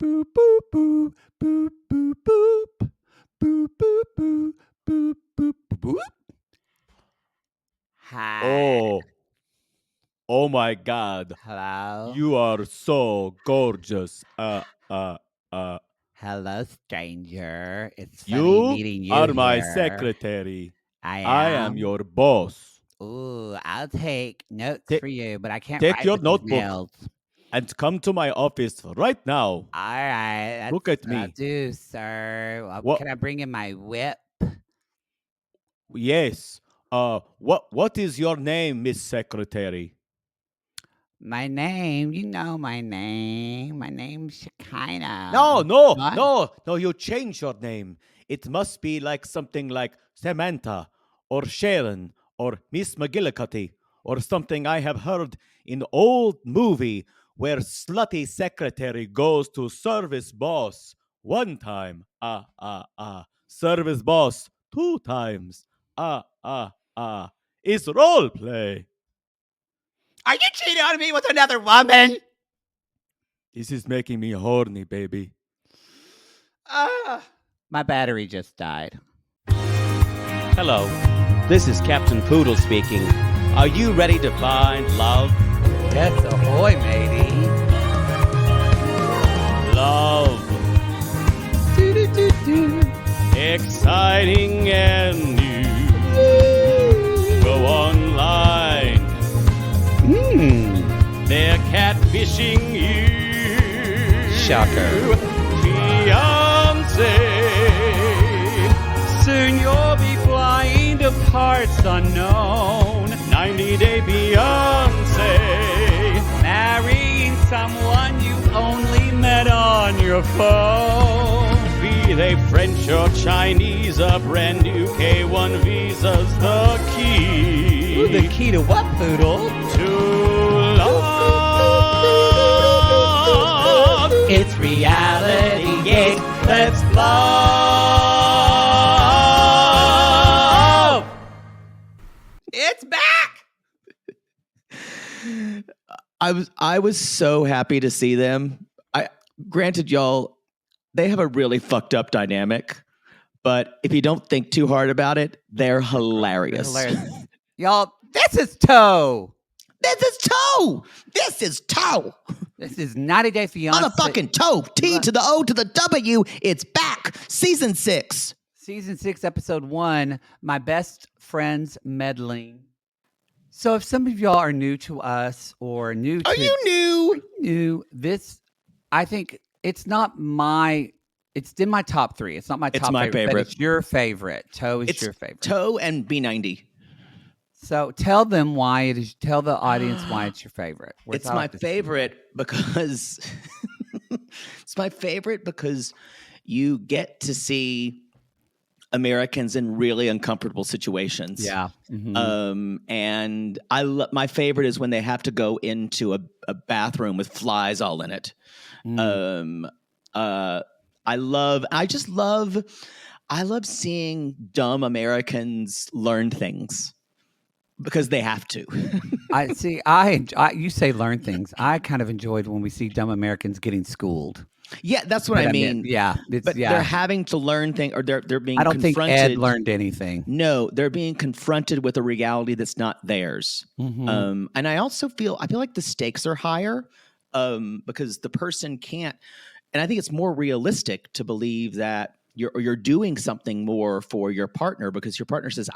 Boop, boop, boop, boop, boop, boop. Boop, boop, boop, boop, boop, boop. Hi. Oh my God. Hello. You are so gorgeous. Hello, stranger. It's funny You meeting you are my here. secretary. I I am. am your boss. Ooh, I'll take notes Ta- for you, but I can't Take write your with these notebook nails. and come to my office right now. All right. That's Look at what I'll me. do, sir. What? Can I bring in my whip? Yes. What is your name, Miss Secretary? My name, you know my name. My name's Shekinah. No. You change your name. It must be like something like Samantha or Sharon or Miss McGillicuddy or something I have heard in old movie where slutty secretary goes to service boss one time. Service boss two times. It's role play. Are you cheating on me with another woman? This is making me horny, baby. My battery just died. Hello, this is Captain Poodle speaking. Are you ready to find love? Yes, ahoy, matey. Love. Exciting and new. Go online. They're catfishing you. Shocker. Fiancé. Soon you'll be flying to parts unknown, 90-day fiancé. marrying someone you only met on your phone. Be they French or Chinese, a brand new K1 visa's the key. Ooh, the key to what, Poodle? To love. It's reality, yes, let's love. It's back! I was so happy to see them. Granted, y'all, they have a really fucked up dynamic, but if you don't think too hard about it, they're hilarious. Y'all, this is Toe. This is Toe. This is Toe. This is 90 Day Fiancé. Motherfucking Toe. T to the O to the W. It's back. Season 6. Season 6, Episode 1, My Best Friend's Meddling. So if some of y'all are new to us or new to... Are you new? New, this, I think it's not my... It's in my top 3. It's not my top my favorite. But favorite. it's your favorite. Toe is It's your favorite. Toe and B90. So tell them why it is. Tell the audience why it's your favorite. It's my favorite because it's my favorite because you get to see Americans in really uncomfortable situations. Yeah. Mm-hmm. And my favorite is when they have to go into a bathroom with flies all in it. I love seeing dumb Americans learn things. Because they have to. I see. You say learn things. I kind of enjoyed when we see dumb Americans getting schooled. Yeah, that's what I mean. Yeah, They're having to learn things, or they're being. I don't confronted. think Ed learned anything. No, they're being confronted with a reality that's not theirs. Mm-hmm. And I feel like the stakes are higher because the person can't. And I think it's more realistic to believe that you're doing something more for your partner because your partner says,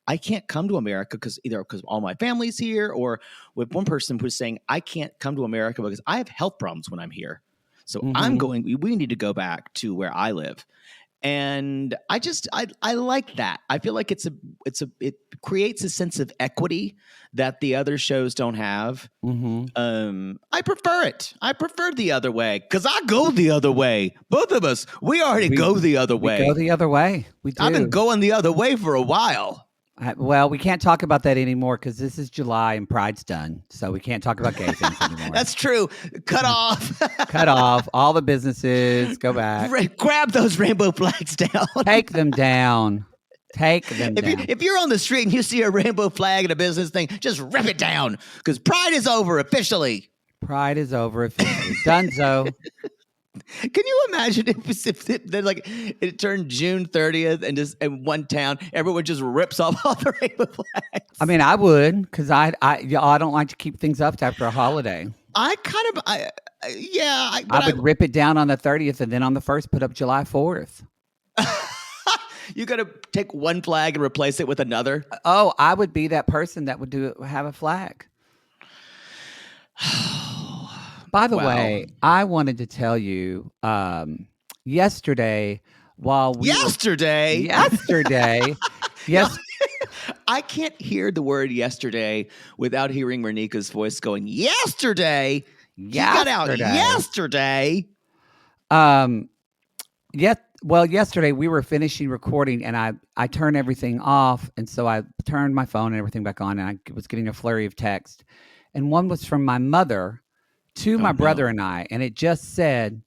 I can't come to America because all my family's here, or with one person who's saying, I can't come to America because I have health problems when I'm here. So we need to go back to where I live. And I like that. I feel like it creates a sense of equity that the other shows don't have. Mm-hmm. I prefer it. I prefer the other way because I go the other way. Both of us, we go the other way. We go the other way. We do. I've been going the other way for a while. Well, we can't talk about that anymore because this is July and Pride's done. So we can't talk about gay things anymore. That's true. Cut off. Cut off. All the businesses. Go back. Grab those rainbow flags down. Take them down. Take them down. If you're on the street and you see a rainbow flag in a business thing, just rip it down because Pride is over officially. Pride is over officially. Dunzo. Can you imagine if then like it turned June 30th and just in one town, everyone just rips off all the rainbow flags? I mean, I would, because I don't like to keep things up after a holiday. I kind of, yeah. I would rip it down on the 30th and then on the 1st put up July 4th. You got to take one flag and replace it with another. Oh, I would be that person that would have a flag. By the way, I wanted to tell you yesterday while we Yesterday? Yes. I can't hear the word yesterday without hearing Renika's voice going, yesterday? You got out yesterday? Yesterday we were finishing recording and I turned everything off. And so I turned my phone and everything back on and I was getting a flurry of text. And one was from my mother to my brother and I. And it just said,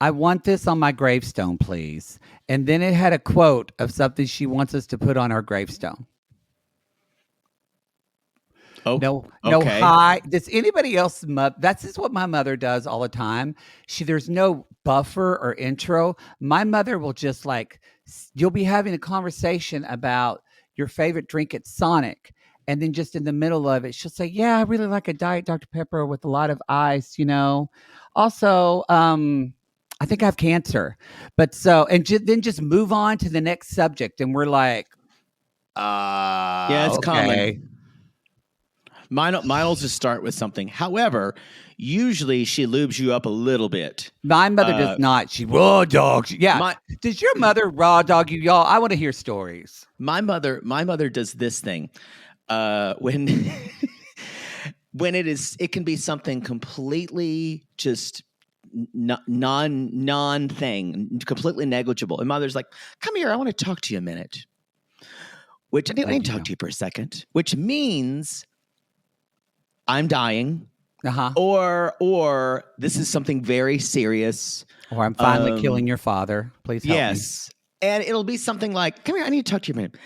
I want this on my gravestone, please. And then it had a quote of something she wants us to put on our gravestone. Oh, no, okay. hi. Does anybody else? That's just what my mother does all the time. There's no buffer or intro. My mother will just you'll be having a conversation about your favorite drink at Sonic. And then just in the middle of it, she'll say, yeah, I really like a Diet Dr. Pepper with a lot of ice, Also, I think I have cancer. But then just move on to the next subject. And we're like, yeah, it's common. Mine will just start with something. However, usually she lubes you up a little bit. My mother does not. She raw dogs. Yeah. Does your mother raw dog you, y'all? I want to hear stories. My mother does this thing. When it can be something completely just non thing, completely negligible. And mother's like, come here, I want to talk to you a minute. Which I need to talk to you for a second, which means I'm dying. Or this is something very serious. Or I'm finally killing your father. Please help me. Yes. And it'll be something like, come here, I need to talk to you a minute.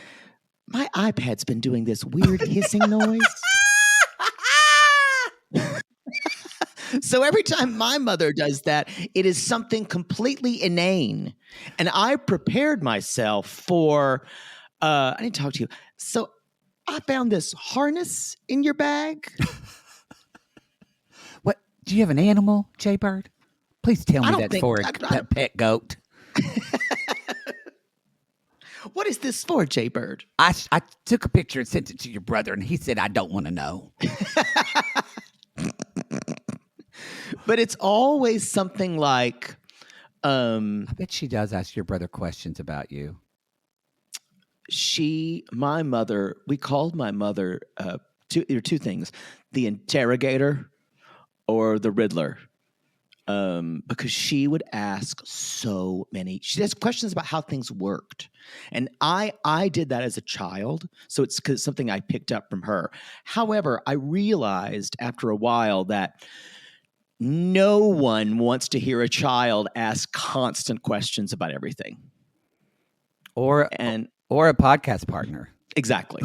My iPad's been doing this weird hissing noise. So every time my mother does that, it is something completely inane. And I prepared myself for, I need to talk to you. So I found this harness in your bag. What? Do you have an animal, Jaybird? Please tell me that's for that pet goat. What is this for, Jaybird? I took a picture and sent it to your brother, and he said, I don't want to know. But it's always something like... I bet she does ask your brother questions about you. My mother, we called my mother two things, the interrogator or the Riddler. Because she would ask she has questions about how things worked. And I did that as a child. So it's something I picked up from her. However, I realized after a while that no one wants to hear a child ask constant questions about everything. Or a podcast partner. Exactly.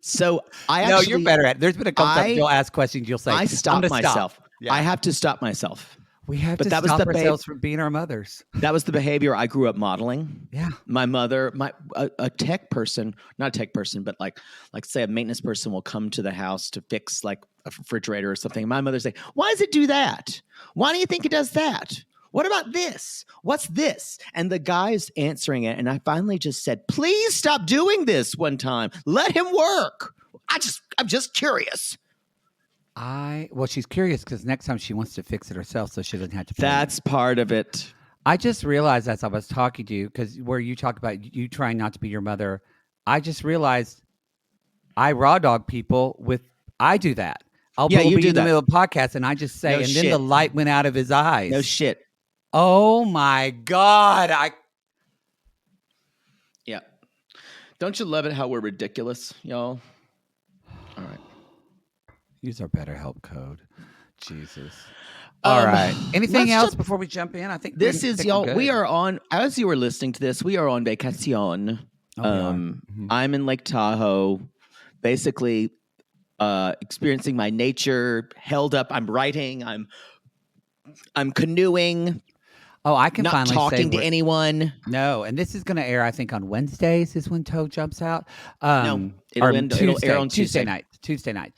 So you're better at it. There's been a couple times you'll ask questions, you'll say, I stopped myself. Stop. Yeah. I have to stop myself. We have to stop ourselves from being our mothers. That was the behavior I grew up modeling. Yeah. My mother, a tech person, not a tech person, but like say a maintenance person will come to the house to fix like a refrigerator or something. And my mother say, why does it do that? Why do you think it does that? What about this? What's this? And the guy's answering it. And I finally just said, please stop doing this one time. Let him work. I'm just curious. She's curious because next time she wants to fix it herself so she doesn't have to pay. That's part of it. I just realized as I was talking to you, because where you talk about you trying not to be your mother, I just realized I raw dog people I do that. I'll be in the middle of a podcast and I just say, then the light went out of his eyes. No shit. Oh my God. Yeah. Don't you love it how we're ridiculous, y'all? All right. Use our BetterHelp code. Jesus. All right. Anything else before we jump in? I think this is, y'all, we are on, as you were listening to this, we are on vacation. I'm in Lake Tahoe. Basically, experiencing my nature, held up. I'm writing. I'm canoeing. Oh, I can not finally talking say to anyone. No, and this is going to air, I think, on Wednesdays is when Toe jumps out. No, Or it'll air on Tuesday. Tuesday night,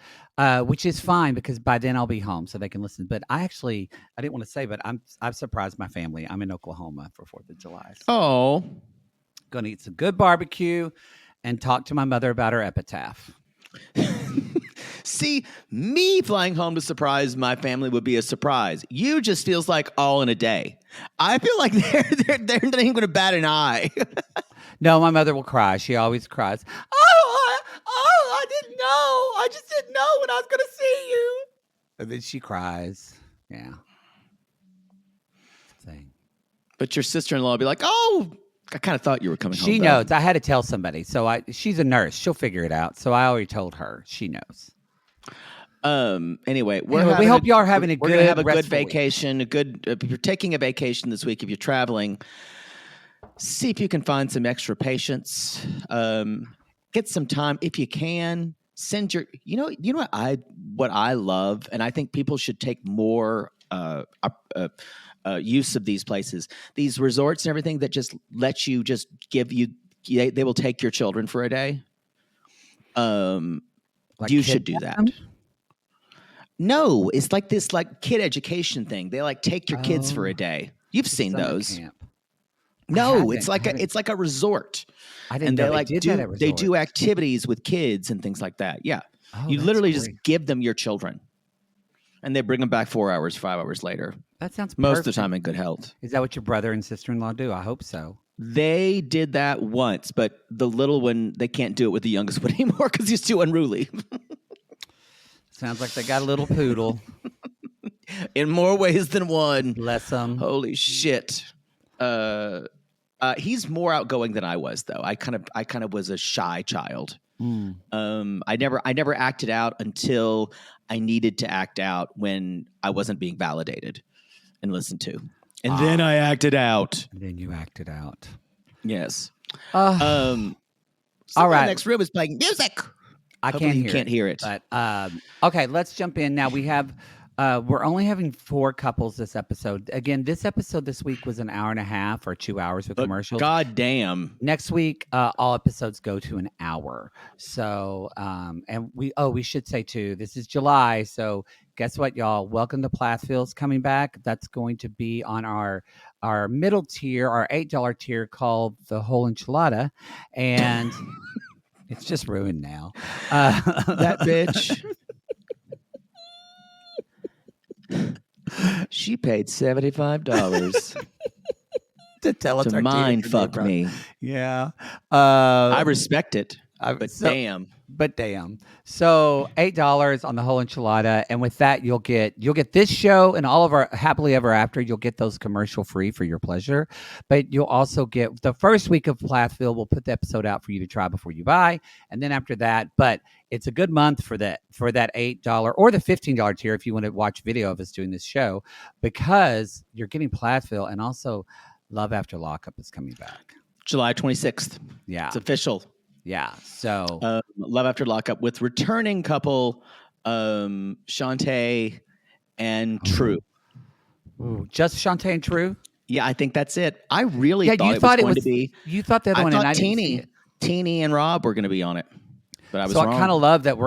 which is fine because by then I'll be home so they can listen. But I didn't want to say, but I've surprised my family. I'm in Oklahoma for 4th of July. So Oh, going to eat some good barbecue and talk to my mother about her epitaph. see, me flying home to surprise my family would be a surprise. You just feels like all in a day. I feel like they're not even going to bat an eye. No, my mother will cry. She always cries. I didn't know. I just didn't know when I was going to see you. And then she cries. Yeah. Thing. But your sister-in-law will be like, "Oh, I kind of thought you were coming home." She though." knows. I had to tell somebody. So she's a nurse. She'll figure it out. So I already told her. She knows. Anyway, We hope y'all are having a we're gonna have a good restful week. vacation. If you're taking a vacation this week, if you're traveling, see if you can find some extra patience. Get some time if you can. Send your, what I love, and I think people should take more use of these places, these resorts and everything that just let you just give you. They will take your children for a day. You should do that. No, it's like this kid education thing. They take your kids for a day. You've seen those. Camp. No, it's like a resort. I didn't know they did that at they do resorts. activities with kids and things like that. Yeah. Oh, You that's literally just great. give them your children. And they bring them back 4 hours, 5 hours later. That sounds Most of the perfect. time in good health. Is that what your brother and sister-in-law do? I hope so. They did that once, but the little one, they can't do it with the youngest one anymore because he's too unruly. Sounds like they got a little poodle. In more ways than one. Bless them. Holy shit. He's more outgoing than I was, though. I kind of was a shy child. I never acted out until I needed to act out when I wasn't being validated and listened to. And then I acted out. And then you acted out. Yes. All In right. the next room is playing music. I Hopefully you can't hear it. But okay, let's jump in now. We have we're only having 4 couples this episode. Again, this episode this week was an hour and a half or 2 hours with commercials. God damn. Next week, all episodes go to an hour. So, and we should say too, this is July. So guess what, y'all? Welcome to Plathville's coming back. That's going to be on our middle tier, our $8 tier called the Whole Enchilada. And it's just ruined now. That bitch. She paid $75 to tell us to our mind tier fuck bro. me. Yeah. I respect it, but damn. But damn. So $8 on the whole enchilada, and with that you'll get this show and all of our happily ever after. You'll get those commercial free for your pleasure, but you'll also get the first week of Plathville. We'll put the episode out for you to try before you buy, and then after that. But it's a good month for that $8 or the $15 tier if you want to watch video of us doing this show, because you're getting Plathville, and also Love After Lockup is coming back. July 26th. Yeah. It's official. Yeah. So Love After Lockup with returning couple Shantae and True. ooh, just Shantae and True. Yeah, I think that's it. I really Yeah, thought you it thought was going to be. You thought the other I one, and I thought didn't see it. Teeny and Rob were going to be on it, but I was So wrong. I kind of love that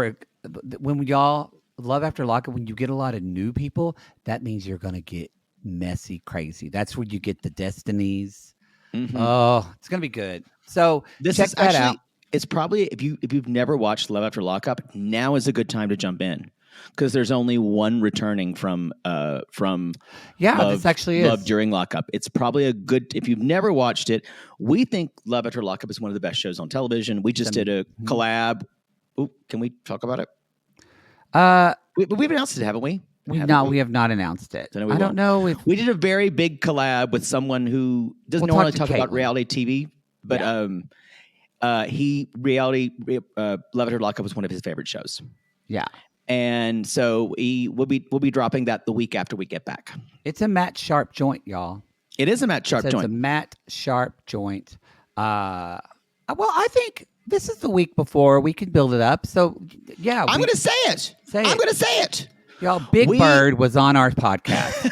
when y'all Love After Lockup, when you get a lot of new people, that means you're going to get messy, crazy. That's where you get the destinies. Mhm. Oh, it's going to be good. So This check is that actually, out. It's probably if you've never watched Love After Lockup, now is a good time to jump in because there's only one returning from Yeah, Love, this actually is. Love During Lockup. It's probably a good if you've never watched it. We think Love After Lockup is one of the best shows on television. We just did a collab. Ooh, can we talk about it? We've announced it, haven't we? We have not announced it. Then we I don't won't. know if We did a very big collab with someone who doesn't We'll normally talk to talk about Caitlin. reality TV, but Love After Lockup was one of his favorite shows, yeah. and so we'll be dropping that the week after we get back. It's a Matt Sharp joint, y'all. It is a Matt Sharp It's a joint. Matt Sharp joint. I Well, I think this is the week before. We can build it up. So, yeah. I'm going to say it. Say I'm it. going to say it. Y'all, Big Bird was on our podcast.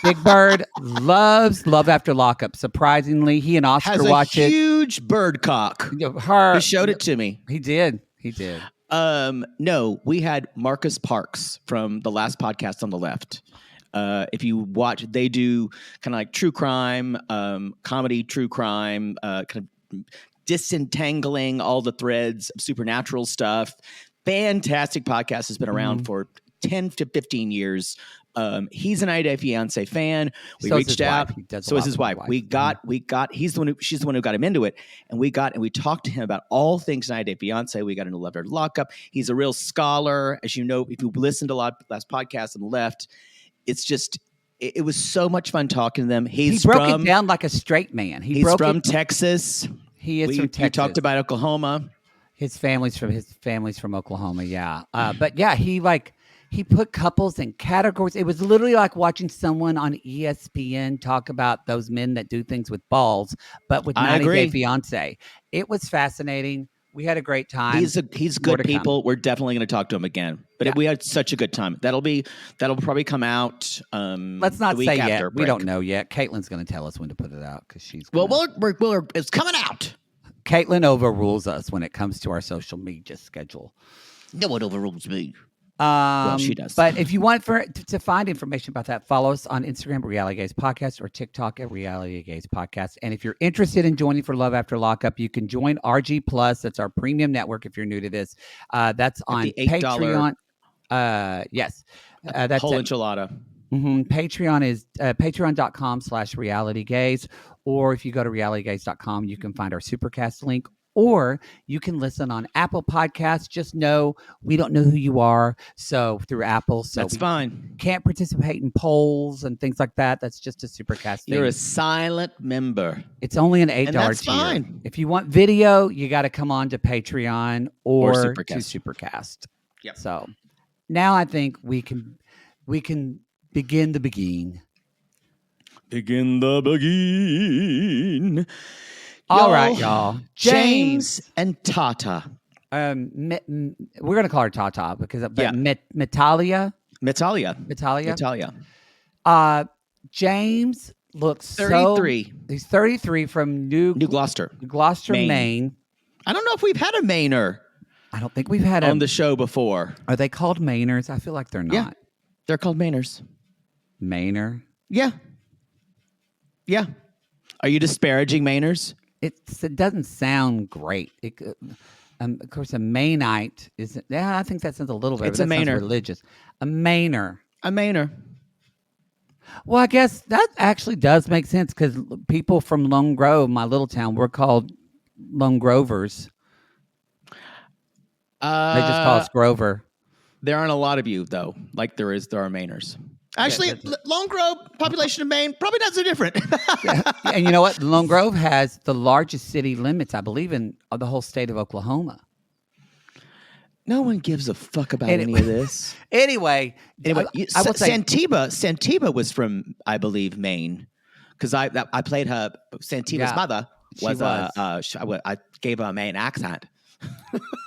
Big Bird loves Love After Lockup. Surprisingly, he and Oscar Has a watch it. huge bird cock. Her, He showed it to me. He did. He did. No, we had Marcus Parks from the last podcast on the left. If you watch, they do kind of like true crime, comedy, true crime, kind of disentangling all the threads of supernatural stuff. Fantastic podcast, has been around for 10 to 15 years. He's an 90 Day Fiancé fan. We So is reached his out. wife. He does a So lot is his with wife. his wife. We got, she's the one who got him into it. And we talked to him about all things 90 Day Fiancé. We got into Love After Lockup. He's a real scholar. As you know, if you listened to a lot last podcast on the left, it's just, it was so much fun talking to them. He broke it down like a straight man. He's from Texas. He is from Texas. You talked about Oklahoma. His family's from Oklahoma, yeah. But yeah, he put couples in categories. It was literally like watching someone on ESPN talk about those men that do things with balls, but with 90 Day Fiancé. It was fascinating. We had a great time. He's good people. We're definitely going to talk to him again. But we had such a good time. That'll probably come out. Let's not the week say after yet. break. We don't know yet. Caitlin's going to tell us when to put it out because she's. It's coming out. Caitlin overrules us when it comes to our social media schedule. No one overrules me. She does. But if you want to find information about that, follow us on Instagram at Reality Gaze Podcast or TikTok at Reality Gaze Podcast. And if you're interested in joining for Love After Lockup, you can join RG Plus. That's our premium network. If you're new to this, that's on Patreon. Yes, that's whole enchilada. Patreon is patreon.com/realitygaze, or if you go to realitygaze.com, you can find our Supercast link, or you can listen on Apple Podcasts. Just know we don't know who you are, so through Apple, so that's fine. Can't participate in polls and things like that. That's just a Supercast thing. You're a silent member. It's only an $8 and that's tier. fine. If you want video, you got to come on to Patreon or Supercast. to Supercast. Yep. So now I think we can begin the begin. Begin the begin. All right, y'all. James and Tata. We're gonna call her Tata because Meitalia. Meitalia. James looks 33. He's 33 from New Gloucester, Maine. I don't know if we've had a Mainer. I don't think we've had on the show before. Are they called Mainers? I feel like they're not. Yeah, they're called Mainers. Mainer. Yeah. Are you disparaging Mainers? It doesn't sound great. Of course, a Mainite is. Yeah, I think that sounds a little bit. It's a Mainer. Religious. A Mainer. Well, I guess that actually does make sense because people from Lone Grove, my little town, we're called Lone Grovers. They just call us Grover. There aren't a lot of you though, like there are Mainers. Actually, Lone Grove, population of Maine, probably not so different. And you know what? Lone Grove has the largest city limits, I believe, in the whole state of Oklahoma. No one gives a fuck about any of this. Anyway, I will say Santiba was from, I believe, Maine, because I played her. Santiba's mother was. I gave her a Maine accent.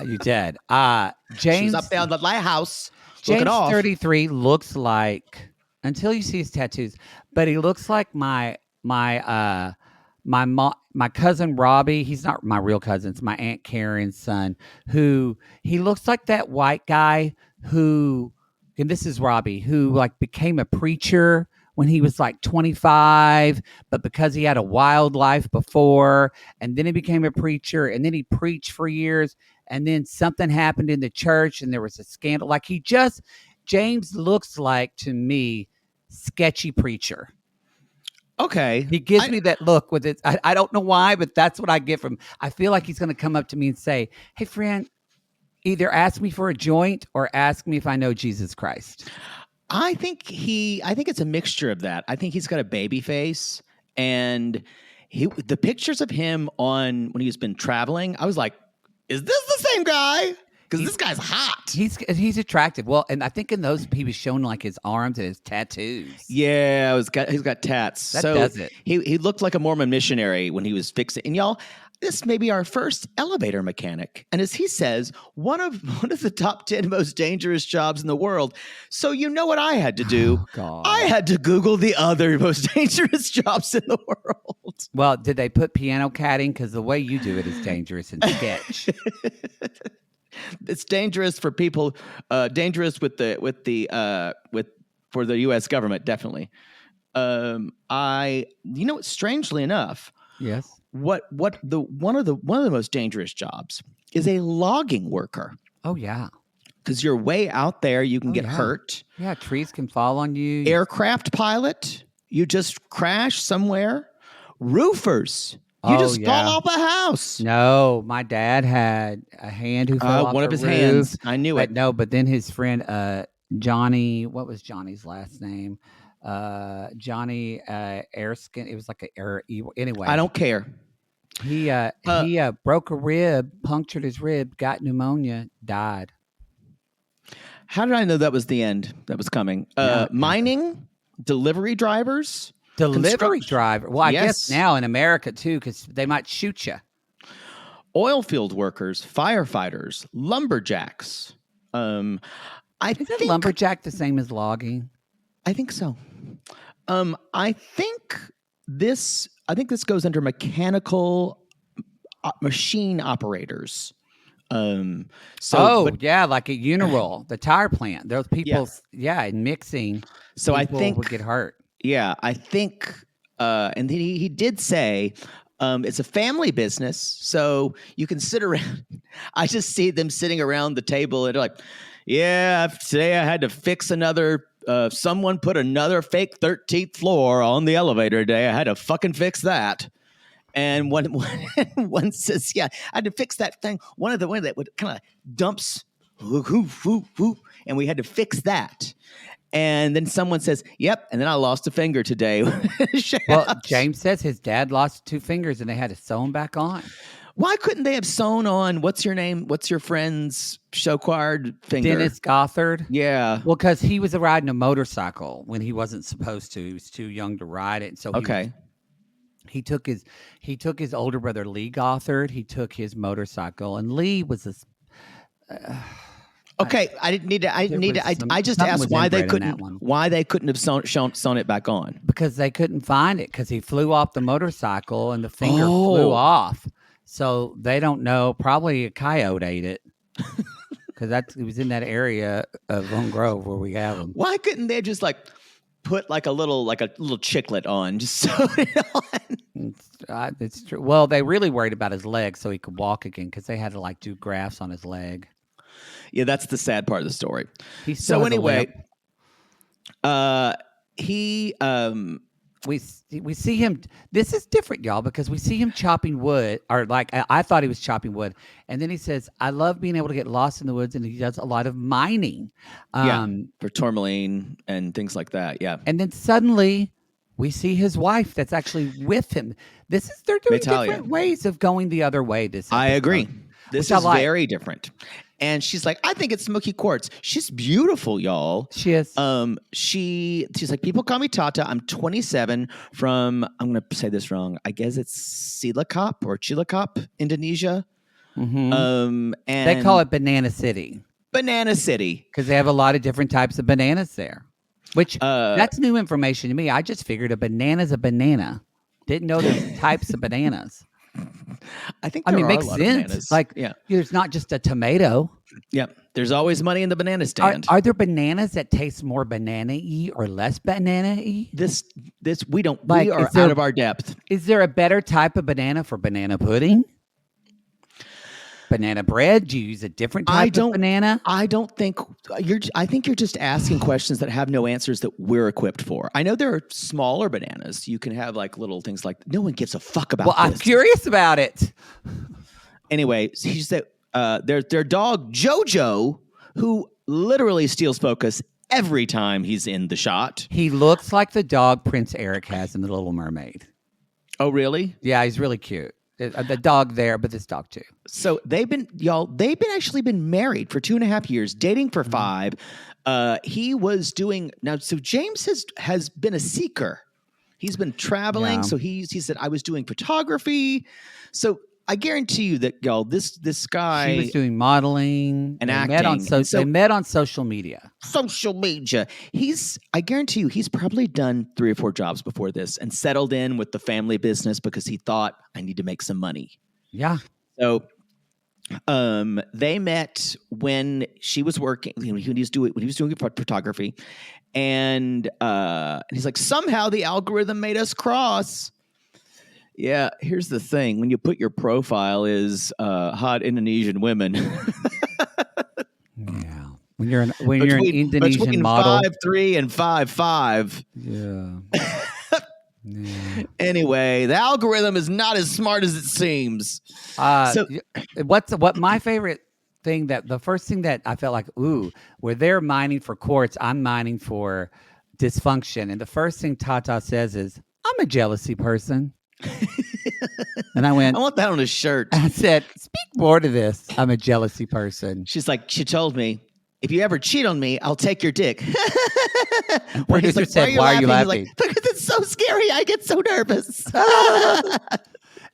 You did. James she was up there on the lighthouse. James 33 looks like, until you see his tattoos, but he looks like my cousin Robbie. He's not my real cousin. It's my Aunt Karen's son. Who he looks like that white guy who, and this is Robbie, who like became a preacher when he was like 25, but because he had a wild life before, and then he became a preacher, and then he preached for years, and then something happened in the church, and there was a scandal. Like James looks like to me, sketchy preacher. Okay. He gives me that look with it. I don't know why, but that's what I get from him. I feel like he's going to come up to me and say, "Hey, friend, either ask me for a joint or ask me if I know Jesus Christ." I think it's a mixture of that. I think he's got a baby face, and the pictures of him when he's been traveling, I was like, is this the same guy? Because this guy's hot. He's attractive. Well, and I think in those he was showing like his arms and his tattoos. Yeah, he's got tats. That does it. He looked like a Mormon missionary when he was fixing. And y'all, this may be our first elevator mechanic. And as he says, one of the top 10 most dangerous jobs in the world. So you know what I had to do? Oh, God. I had to Google the other most dangerous jobs in the world. Well, did they put piano caddying? Because the way you do it is dangerous and sketch. It's dangerous for people. Dangerous for the U.S. government, definitely. Strangely enough, Yes. one of the most dangerous jobs is a logging worker, Oh, yeah. because you're way out there. You can get yeah. hurt. Yeah, trees can fall on you. Aircraft pilot, you just crash somewhere. Roofers, you just fall off a house. No, my dad had a hand who fell off one the of his roof. hands. I knew it. No, but then his friend Johnny, what was Johnny's last name? Johnny Airskin. It was like anyway. I don't care. He broke a rib, punctured his rib, got pneumonia, died. How did I know that was the end that was coming? Mining, delivery drivers. Delivery driver. Well, I guess Yes. now in America too, because they might shoot you. Oil field workers, firefighters, lumberjacks. Isn't lumberjack the same as logging? I think so. I think this goes under mechanical machine operators. Yeah, like at Uniroll, the tire plant. Those people, in mixing. So I think would get hurt. Yeah, I think, and he did say it's a family business, so you can sit around. I just see them sitting around the table and they're like, yeah, today I had to fix another. Someone put another fake 13th floor on the elevator today. I had to fucking fix that. And one says, yeah, I had to fix that thing. One of that would kind of dumps, and we had to fix that. And then someone says, yep, and then I lost a finger today. Well, James says his dad lost 2 fingers and they had to sew them back on. Why couldn't they have sewn on, what's your name? What's your friend's show choir finger? Dennis Gothard. Yeah. Well, because he was riding a motorcycle when he wasn't supposed to. He was too young to ride it. So he took his older brother Lee Gothard. He took his motorcycle, and Lee was this. Okay, I just asked why they couldn't have sewn it back on. Because they couldn't find it, because he flew off the motorcycle and the finger flew off. So they don't know. Probably a coyote ate it, because it was in that area of Lone Grove where we have them. Why couldn't they just put a little chiclet on, just sew it on? It's true. Well, they really worried about his leg so he could walk again, because they had to do grafts on his leg. Yeah, that's the sad part of the story. We see him. This is different, y'all, because we see him chopping wood, or I thought he was chopping wood, and then he says, "I love being able to get lost in the woods," and he does a lot of mining. For tourmaline and things like that. Yeah, and then suddenly we see his wife that's actually with him. They're doing Meitalia. different ways of going the other way. I agree. This is very different. And she's like, I think it's smoky quartz. She's beautiful, y'all. She is. She's like, people call me Tata. I'm 27 from, I'm going to say this wrong. I guess it's Cilacap, Indonesia. Mm-hmm. And they call it Banana City. Banana City. Because they have a lot of different types of bananas there. Which, that's new information to me. I just figured a banana's a banana. Didn't know there's types of bananas. It makes sense. There's not just a tomato. Yep. There's always money in the banana stand. Are there bananas that taste more banana-y or less banana-y? This we are out of our depth. Is there a better type of banana for banana pudding? Banana bread? Do you use a different type of banana? I think you're just asking questions that have no answers that we're equipped for. I know there are smaller bananas. You can have little things no one gives a fuck about this. I'm curious about it. Anyway, he said their dog Jojo, who literally steals focus every time he's in the shot. He looks like the dog Prince Eric has in The Little Mermaid. Oh, really? Yeah, he's really cute. The dog there, but this dog too. So they've been married for 2.5 years, dating for 5. He was doing now. So James has been a seeker. He's been traveling. Yeah. So he said, I was doing photography. So I guarantee you that y'all, this guy, She was doing modeling and they acting. Met on And so they met on social media. social media. I guarantee you, he's probably done 3 or 4 jobs before this and settled in with the family business because he thought, I need to make some money. Yeah. So they met when she was working, when he was doing photography, and he's like, somehow the algorithm made us cross. Yeah, here's the thing: when you put your profile is hot Indonesian women, Yeah. When you're an Indonesian between model. 5'3" and 5'5". Yeah. Yeah. Anyway, the algorithm is not as smart as it seems. So What my favorite thing the first thing that I felt like, ooh, where they're mining for quartz, I'm mining for dysfunction. And the first thing Tata says is, I'm a jealousy person. And I went, I want that on a shirt. I said, speak more to this. I'm a jealousy person. She's like, she told me, if you ever cheat on me, I'll take your dick. Producer said, why are you laughing? He's like, because it's so scary. I get so nervous.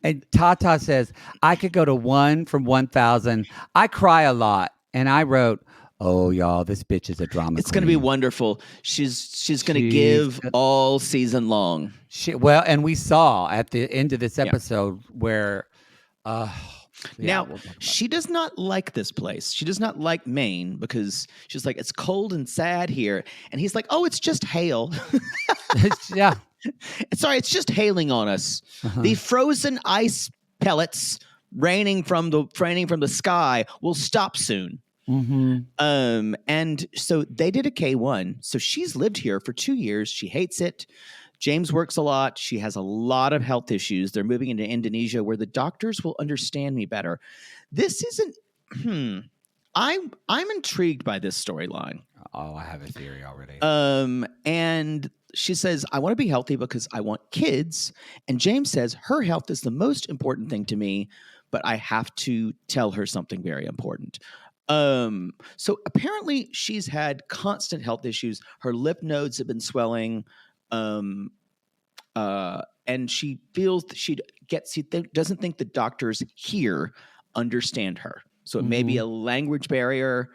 And Tata says, I could go to 1 from 1,000. I cry a lot. And I wrote, oh, y'all, this bitch is a drama It's going to be wonderful. She's going to give all season long. And we saw at the end of this episode where... now, she does not like this place. She does not like Maine because she's like, it's cold and sad here. And he's like, oh, it's just hail. Yeah. Sorry, it's just hailing on us. Uh-huh. The frozen ice pellets raining from the sky will stop soon. Mm-hmm. And so they did a K1. So she's lived here for 2 years. She hates it. James works a lot. She has a lot of health issues. They're moving into Indonesia where the doctors will understand me better. This isn't, I'm intrigued by this storyline. Oh, I have a theory already. And she says, I want to be healthy because I want kids. And James says her health is the most important thing to me, but I have to tell her something very important. So apparently she's had constant health issues. Her lymph nodes have been swelling. And she feels that doesn't think the doctors here understand her. So it may be a language barrier,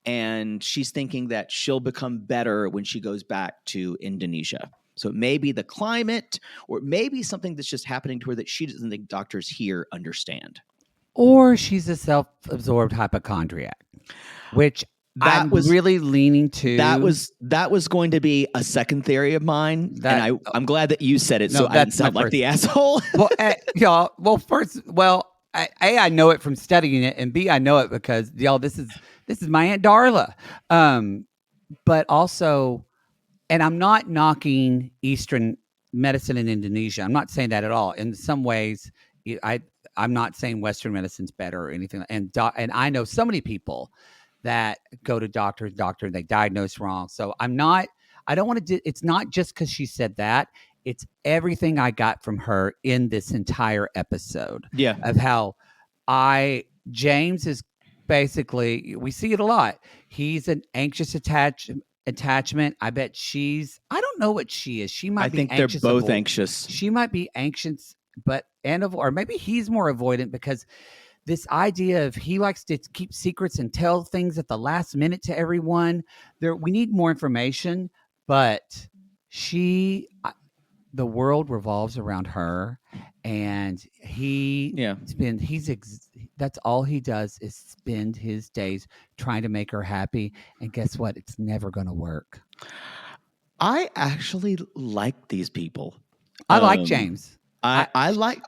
and she's thinking that she'll become better when she goes back to Indonesia. So it may be the climate, or it may be something that's just happening to her that she doesn't think doctors here understand. Or she's a self-absorbed hypochondriac, which I'm really leaning to. That was going to be a second theory of mine, and I'm glad that you said it, so I didn't sound like the asshole. Well, I know it from studying it, and B, I know it because y'all, this is my Aunt Darla. But also, and I'm not knocking Eastern medicine in Indonesia. I'm not saying that at all. In some ways, I'm not saying Western medicine's better or anything. And I know so many people that go to doctor, and they diagnose wrong. So I don't want to, it's not just because she said that. It's everything I got from her in this entire episode. Yeah. Of how James is basically, we see it a lot. He's an anxious attachment. I bet I don't know what she is. She might be anxious. I think they're both anxious. She might be anxious, or maybe he's more avoidant because this idea of he likes to keep secrets and tell things at the last minute to everyone. We need more information, but the world revolves around her, and that's all he does is spend his days trying to make her happy. And guess what? It's never going to work. I actually like these people. I like James. I like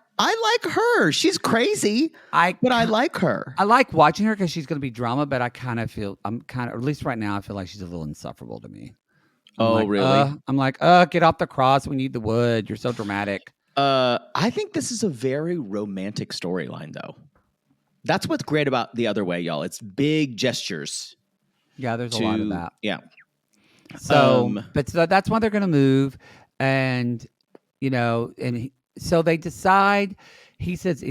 her. She's crazy, but I like her. I like watching her because she's going to be drama, but I kind of feel, at least right now, I feel like she's a little insufferable to me. Really? I'm like, get off the cross. We need the wood. You're so dramatic. I think this is a very romantic storyline, though. That's what's great about The Other Way, y'all. It's big gestures. Yeah, there's a lot of that. Yeah. So that's why they're going to move. And, so they decide, he says,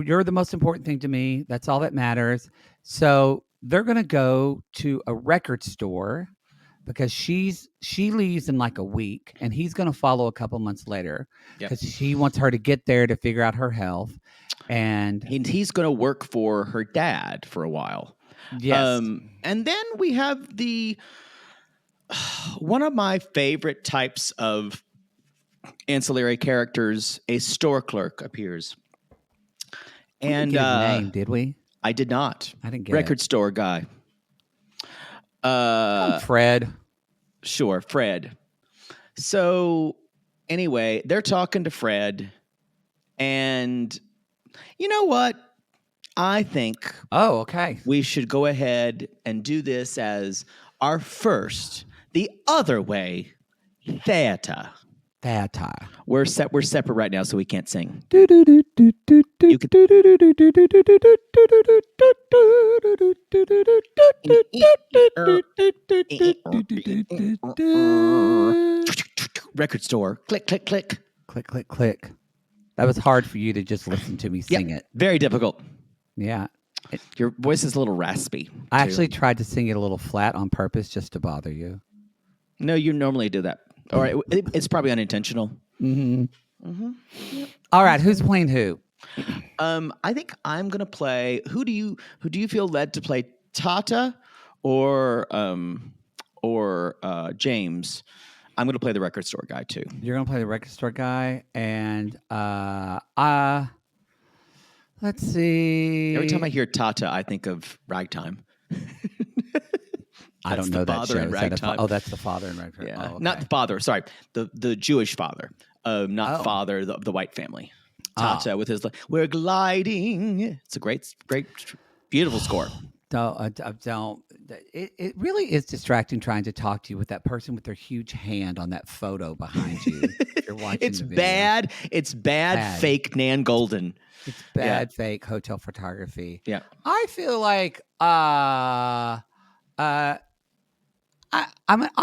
you're the most important thing to me. That's all that matters. So they're going to go to a record store because she leaves in like a week, and he's going to follow a couple months later because he wants her to get there to figure out her health. And he's going to work for her dad for a while. yes. And then we have one of my favorite types of ancillary characters, a store clerk appears. We didn't And get his name, did we? I did not. I didn't get Record store guy. Fred. Sure, Fred. So anyway, they're talking to Fred, and you know what? I think Oh, okay. we should go ahead and do this as our first, the other way, theater. Theater. We're separate right now, so we can't sing. Record store. Click, click, click. Click, click, click. That was hard for you to just listen to me sing it. Very difficult. Yeah. Your voice is a little raspy. I too. actually tried to sing it a little flat on purpose just to bother you. No, you normally do that. All right, it's probably unintentional. All right, who's playing who? I think I'm gonna play. Who do you feel led to play, Tata or James? I'm gonna play the record store guy too. You're gonna play the record store guy, and let's see. Every time I hear Tata, I think of Ragtime. I don't the know that father show. in Is that Ragtime. oh, that's the father in Ragtime. Yeah, Oh, okay. not the father. Sorry, the Jewish father. Not Oh. father. The white family. Tata with his "We're gliding." It's a great, beautiful score. Don't. It really is distracting trying to talk to you with that person with their huge hand on that photo behind you. If you're watching It's the video. bad. It's bad. Fake Nan Golden. It's bad fake hotel photography. Yeah. I feel like I'll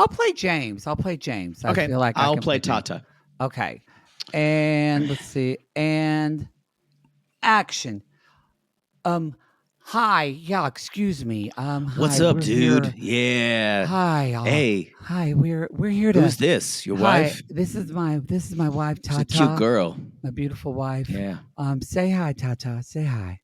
play James. I'll play James. Okay. I feel like I'll can play James. Tata. Okay. And let's see. And action. Hi. Yeah, excuse me. What's hi, up, we're dude? here- Yeah. Hi. Hey. Hi. We're here to. Who's this? Your Hi, wife? This is my wife, She's Tata. a cute girl. My beautiful wife. Yeah. Say hi, Tata. Say hi.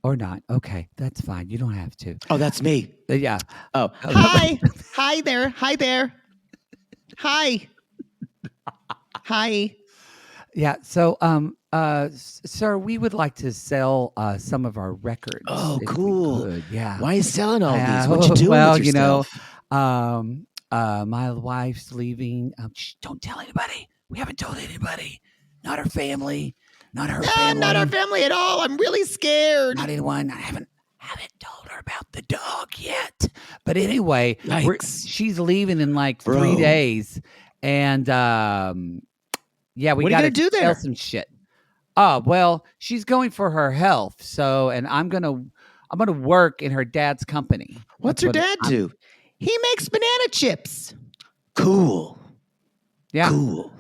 Or not. Okay, that's fine. You don't have to. Oh, that's me. Yeah. Oh, hi. Hi there. Hi there. Hi. Hi. Yeah. So, sir, we would like to sell some of our records. Oh, if we cool. could. Yeah. Why are you selling all these? What you doing well, with yourself? my wife's leaving. Shh, don't tell anybody. We haven't told anybody. Not her family. Not her family. Not our family at all. I'm really scared. Not anyone. I haven't told her about the dog yet. But anyway, Yikes. she's leaving in like Bro. 3 days, and yeah, we What are you got to gonna do sell there? some shit. Oh well, she's going for her health. So, and I'm gonna work in her dad's company. What's That's her what dad do? He makes banana chips. Cool. Yeah. Cool.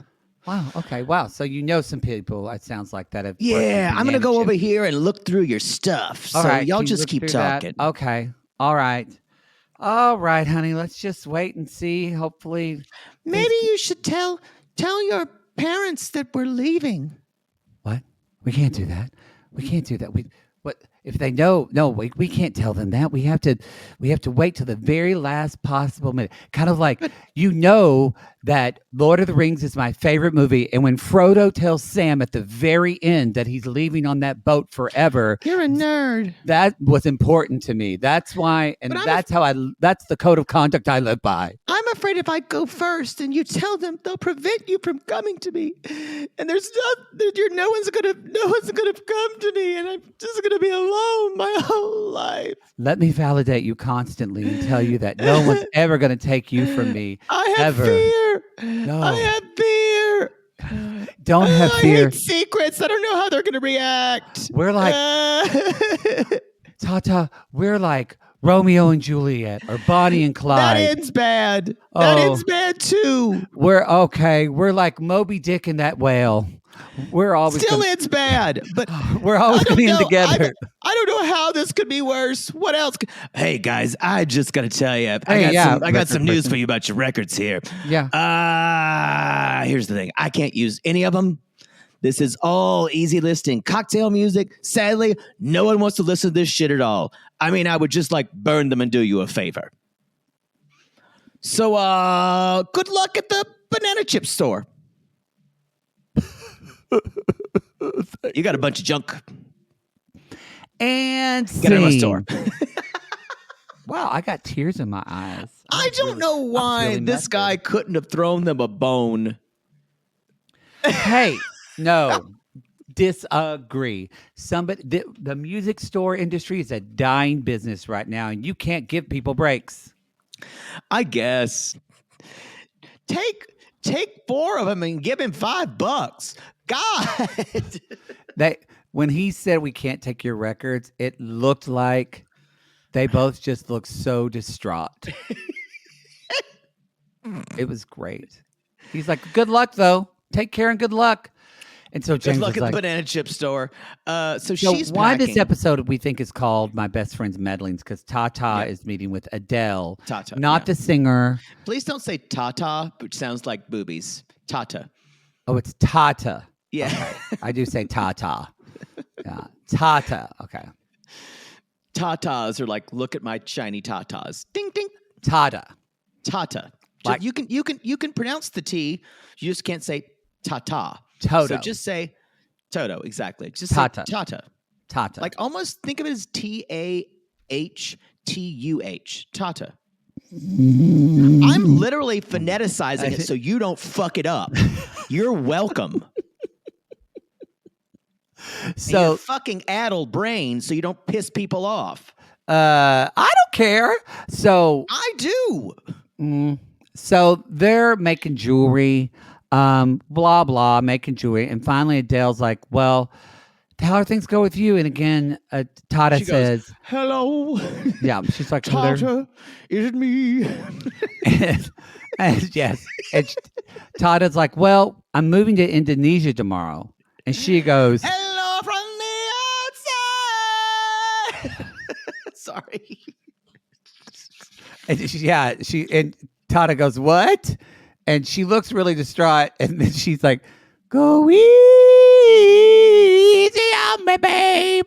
Wow. Okay. Wow. So you know some people. It sounds like that. Have Yeah, I'm gonna go over here and look through your stuff. So All right, y'all can you just look keep through that? talking. Okay. All right. All right, honey. Let's just wait and see. Hopefully. Maybe you should tell your parents that we're leaving. What? We can't do that. We can't do that. What if they know? No, we can't tell them that. We have to wait till the very last possible minute. Kind of like that Lord of the Rings is my favorite movie, and when Frodo tells Sam at the very end that he's leaving on that boat forever, You're a nerd. that was important to me. That's why, and But that's the code of conduct I live by. I'm afraid if I go first and you tell them, they'll prevent you from coming to me, and no one's gonna come to me, and I'm just gonna be alone my whole life. Let me validate you constantly and tell you that no one's ever going to take you from me. I have Ever. fear. No. I have fear. Don't have I fear. hate secrets. I don't know how they're gonna react. We're like, Tata, we're like Romeo and Juliet or Bonnie and that Clyde. ends bad. That Oh. ends bad too. We're okay. We're like Moby Dick and that whale. We're always Still gonna, ends bad. But we're always I don't going to be know. together. I don't know how this could be worse. What else? Hey guys, I just gotta tell you, Hey, yeah, I got some record news person. for you about your records here. Yeah. Here's the thing. I can't use any of them. This is all easy listening, cocktail music. Sadly, no one wants to listen to this shit at all. I mean, I would just like burn them and do you a favor. So, good luck at the banana chip store. You got a bunch of junk. And Get out of my scene. store. Wow, I got tears in my eyes. I don't know why really this guy couldn't have thrown them a bone. Hey, no, disagree. The music store industry is a dying business right now, and you can't give people breaks. I guess. Take 4 of them and give him $5. God. When he said we can't take your records, it looked like they both just looked so distraught. It was great. He's like, good luck, though. Take care and good luck. And so James Good luck was at like, the banana chip store. So she's why packing. this episode we think is called My Best Friend's Meddlings, because Tata is meeting with Adele, Tata, not the singer. Please don't say Tata, which sounds like boobies. Tata. Oh, it's Tata. Yeah. Okay. I do say Tata. Yeah. Tata. Okay. Tatas are like, look at my shiny tatas. Ding ding. Tata. Tata. Like- you can pronounce the T. You just can't say tata. Toto. So just say Toto. Exactly. Just Tata. say Tata. Tata. Like almost think of it as TAHTUH. Tata. I'm literally phoneticizing it so you don't fuck it up. You're welcome. so And your fucking addled brain so you don't piss people off. I don't care. So I do. So they're making jewelry, blah blah, making jewelry, and finally Adele's like, "Well, how do things go with you?" And again, Tata She goes, says, hello. "Yeah." She's like, "Well, Tata, is it me? and yes. And Tata's like, "Well, I'm moving to Indonesia tomorrow," and she goes, Hello from the outside. Sorry. and Tata goes, "What?" And she looks really distraught, and then she's like, "Go easy on me, baby."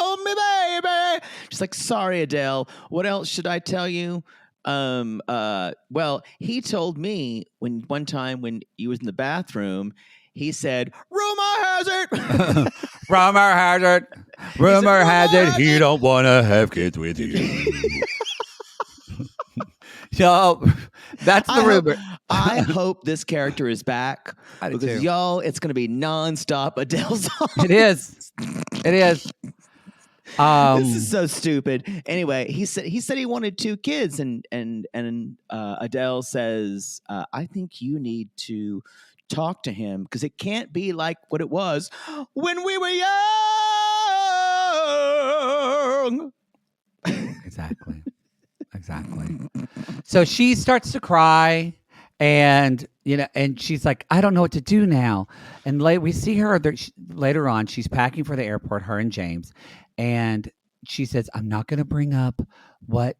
On me, baby. She's like, sorry, Adele. What else should I tell you? Well, he told me one time when he was in the bathroom, he said, rumor has it. Rumor has it. Rumor has it. He don't want to have kids with you. So that's the rumor. I hope this character is back I do because too. y'all, it's going to be nonstop Adele songs. It is. It is. This is so stupid. Anyway, he said he wanted 2 kids, and Adele says, I think you need to talk to him because it can't be like what it was when we were young. Exactly. So she starts to cry, and she's like, I don't know what to do now. And we see her later on. She's packing for the airport, her and James, and she says, I'm not going to bring up what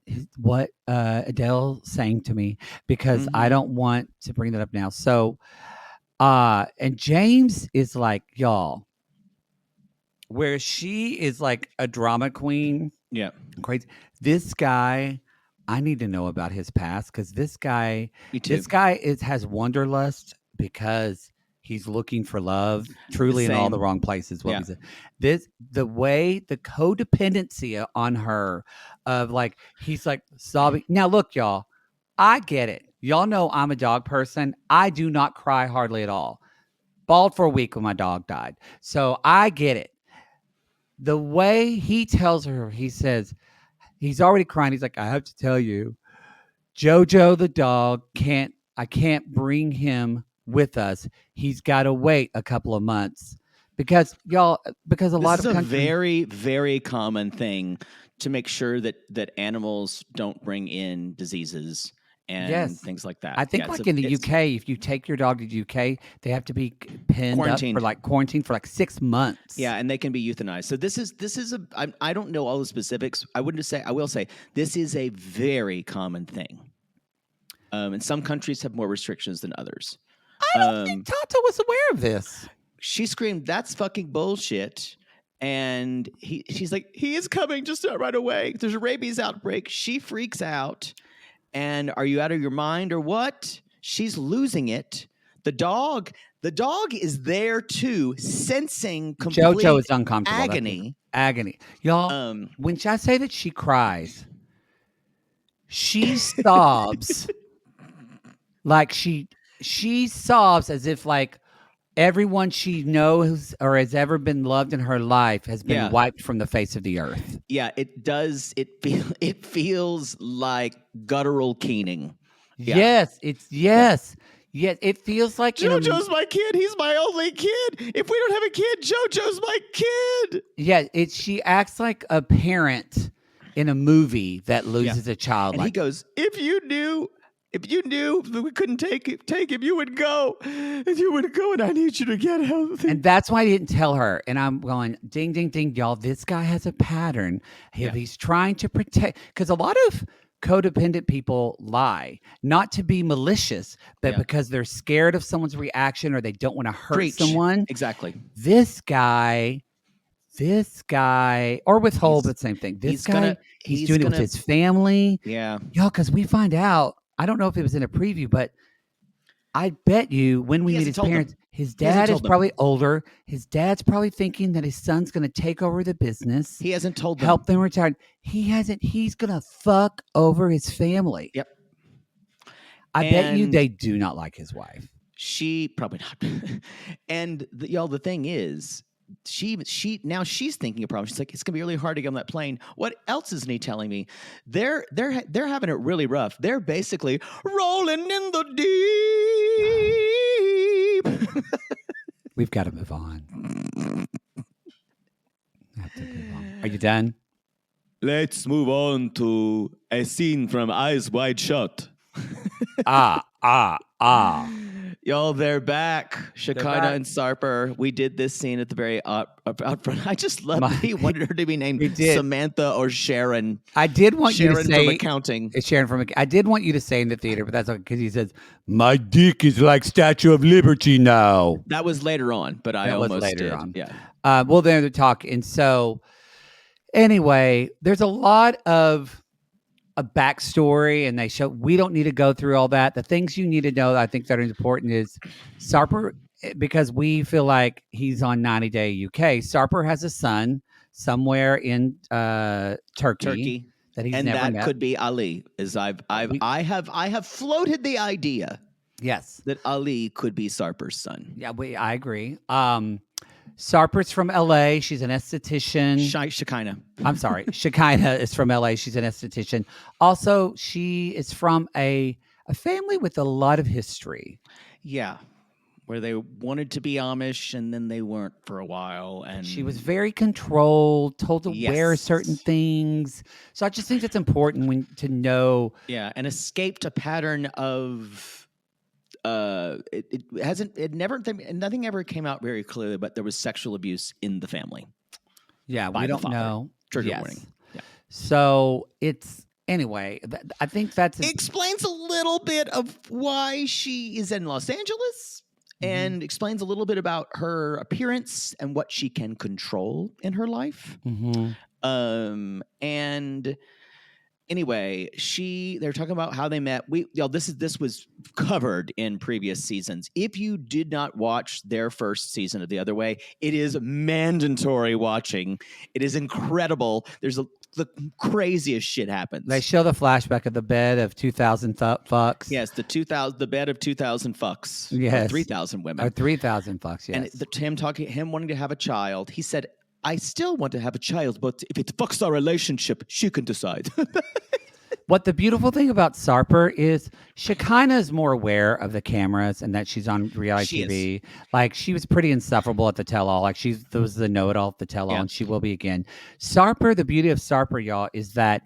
Adele sang to me because I don't want to bring that up now. So, and James is like, y'all, where she is like a drama queen. Yeah. Crazy. This guy, I need to know about his past because this guy has wanderlust because he's looking for love truly in all the wrong places. What he said. The way the codependency on her of like he's like sobbing. Now look, y'all, I get it. Y'all know I'm a dog person. I do not cry hardly at all. Bawled for a week when my dog died. So I get it. The way he tells her, he says, he's already crying. He's like, I have to tell you, Jojo the dog I can't bring him with us. He's got to wait a couple of months because a lot of countries, very, very common thing to make sure that animals don't bring in diseases and things like that. I think in the UK, if you take your dog to the UK, they have to be pinned up for quarantined for 6 months. Yeah, and they can be euthanized. So this is I don't know all the specifics. I will say this is a very common thing. And some countries have more restrictions than others. I don't think Tata was aware of this. She screamed, "That's fucking bullshit." And she's like, "He is coming, just right away. There's a rabies outbreak." She freaks out. And are you out of your mind or what? She's losing it. The dog is there too, sensing complete JoJo is uncomfortable. agony. Agony. Y'all, when I say that she cries, she sobs like she sobs as if like everyone she knows or has ever been loved in her life has been wiped from the face of the earth. Yeah, it does. It feels like guttural keening. Yeah. Yes. It feels like JoJo's my kid. He's my only kid. If we don't have a kid, JoJo's my kid. Yeah, she acts like a parent in a movie that loses a child. And he goes, if you knew that we couldn't take him, you would go. And you would go, and I need you to get healthy. And that's why I didn't tell her. And I'm going, ding, ding, ding, y'all. This guy has a pattern. He's trying to protect, because a lot of codependent people lie, not to be malicious, but because they're scared of someone's reaction or they don't want to hurt someone. Exactly. This guy, or withhold, but same thing. This guy, he's doing it with his family. Yeah. Y'all, because we find out, I don't know if it was in a preview, but I bet you when we meet his parents, his dad is probably older. His dad's probably thinking that his son's going to take over the business. He hasn't told them. Help them retire. He hasn't. He's going to fuck over his family. Yep. I bet you they do not like his wife. She probably not. And y'all, the thing is, now she's thinking a problem. She's like, it's gonna be really hard to get on that plane. What else isn't he telling me? They're having it really rough. They're basically rolling in the deep. We've got to move on. Are you done? Let's move on to a scene from Eyes Wide Shut. Y'all, they're back. Shekinah and Sarper. We did this scene at the very out front. I just love that he wanted her to be named Samantha or Sharon. I did want you to say from accounting. Sharon from. I did want you to say in the theater, but that's okay because he says my dick is like Statue of Liberty now. That was later on, but I almost did. Yeah. Well, they're talking, and so anyway, there's a lot of a backstory, and they show we don't need to go through all that. The things you need to know, I think that are important, is Sarper, because we feel like he's on 90 Day UK. Sarper has a son somewhere in Turkey that he's never met. Could be Ali. As I have floated the idea. Yes, that Ali could be Sarper's son. Yeah, I agree. Sarper's from LA. She's an esthetician. Shekinah. I'm sorry. Shekinah is from LA. She's an esthetician. Also, she is from a family with a lot of history. Yeah. Where they wanted to be Amish and then they weren't for a while. And she was very controlled, told to wear certain things. So I just think it's important to know. Yeah. And escaped a pattern of nothing ever came out very clearly, but there was sexual abuse in the family. Yeah, we don't know. Trigger warning. Yeah. So it's anyway. I think it explains a little bit of why she is in Los Angeles, and explains a little bit about her appearance and what she can control in her life. And. Anyway, they're talking about how they met. This was covered in previous seasons. If you did not watch their first season of The Other Way, it is mandatory watching. It is incredible. The craziest shit happens. They show the flashback of the bed of 2,000 fucks. Yes, the bed of 2,000 fucks. Yes, 3,000 women. Or 3,000 fucks. Yes, and him wanting to have a child. He said, I still want to have a child, but if it fucks our relationship, she can decide. What the beautiful thing about Sarper is Shekinah is more aware of the cameras and that she's on reality TV. Like, she was pretty insufferable at the tell-all. Like, she was the know-it-all at the tell-all, and she will be again. Sarper, the beauty of Sarper, y'all, is that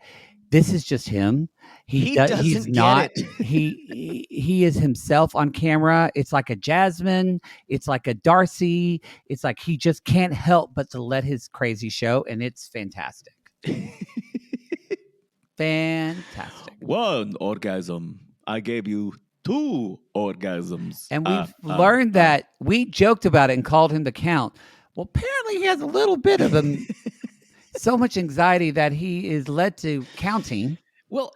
this is just him. He's not. He is himself on camera. It's like a Jasmine. It's like a Darcy. It's like he just can't help but to let his crazy show, and it's fantastic. Fantastic. One orgasm. I gave you 2 orgasms. And we've learned that we joked about it and called him the Count. Well, apparently he has a little bit of so much anxiety that he is led to counting. Well,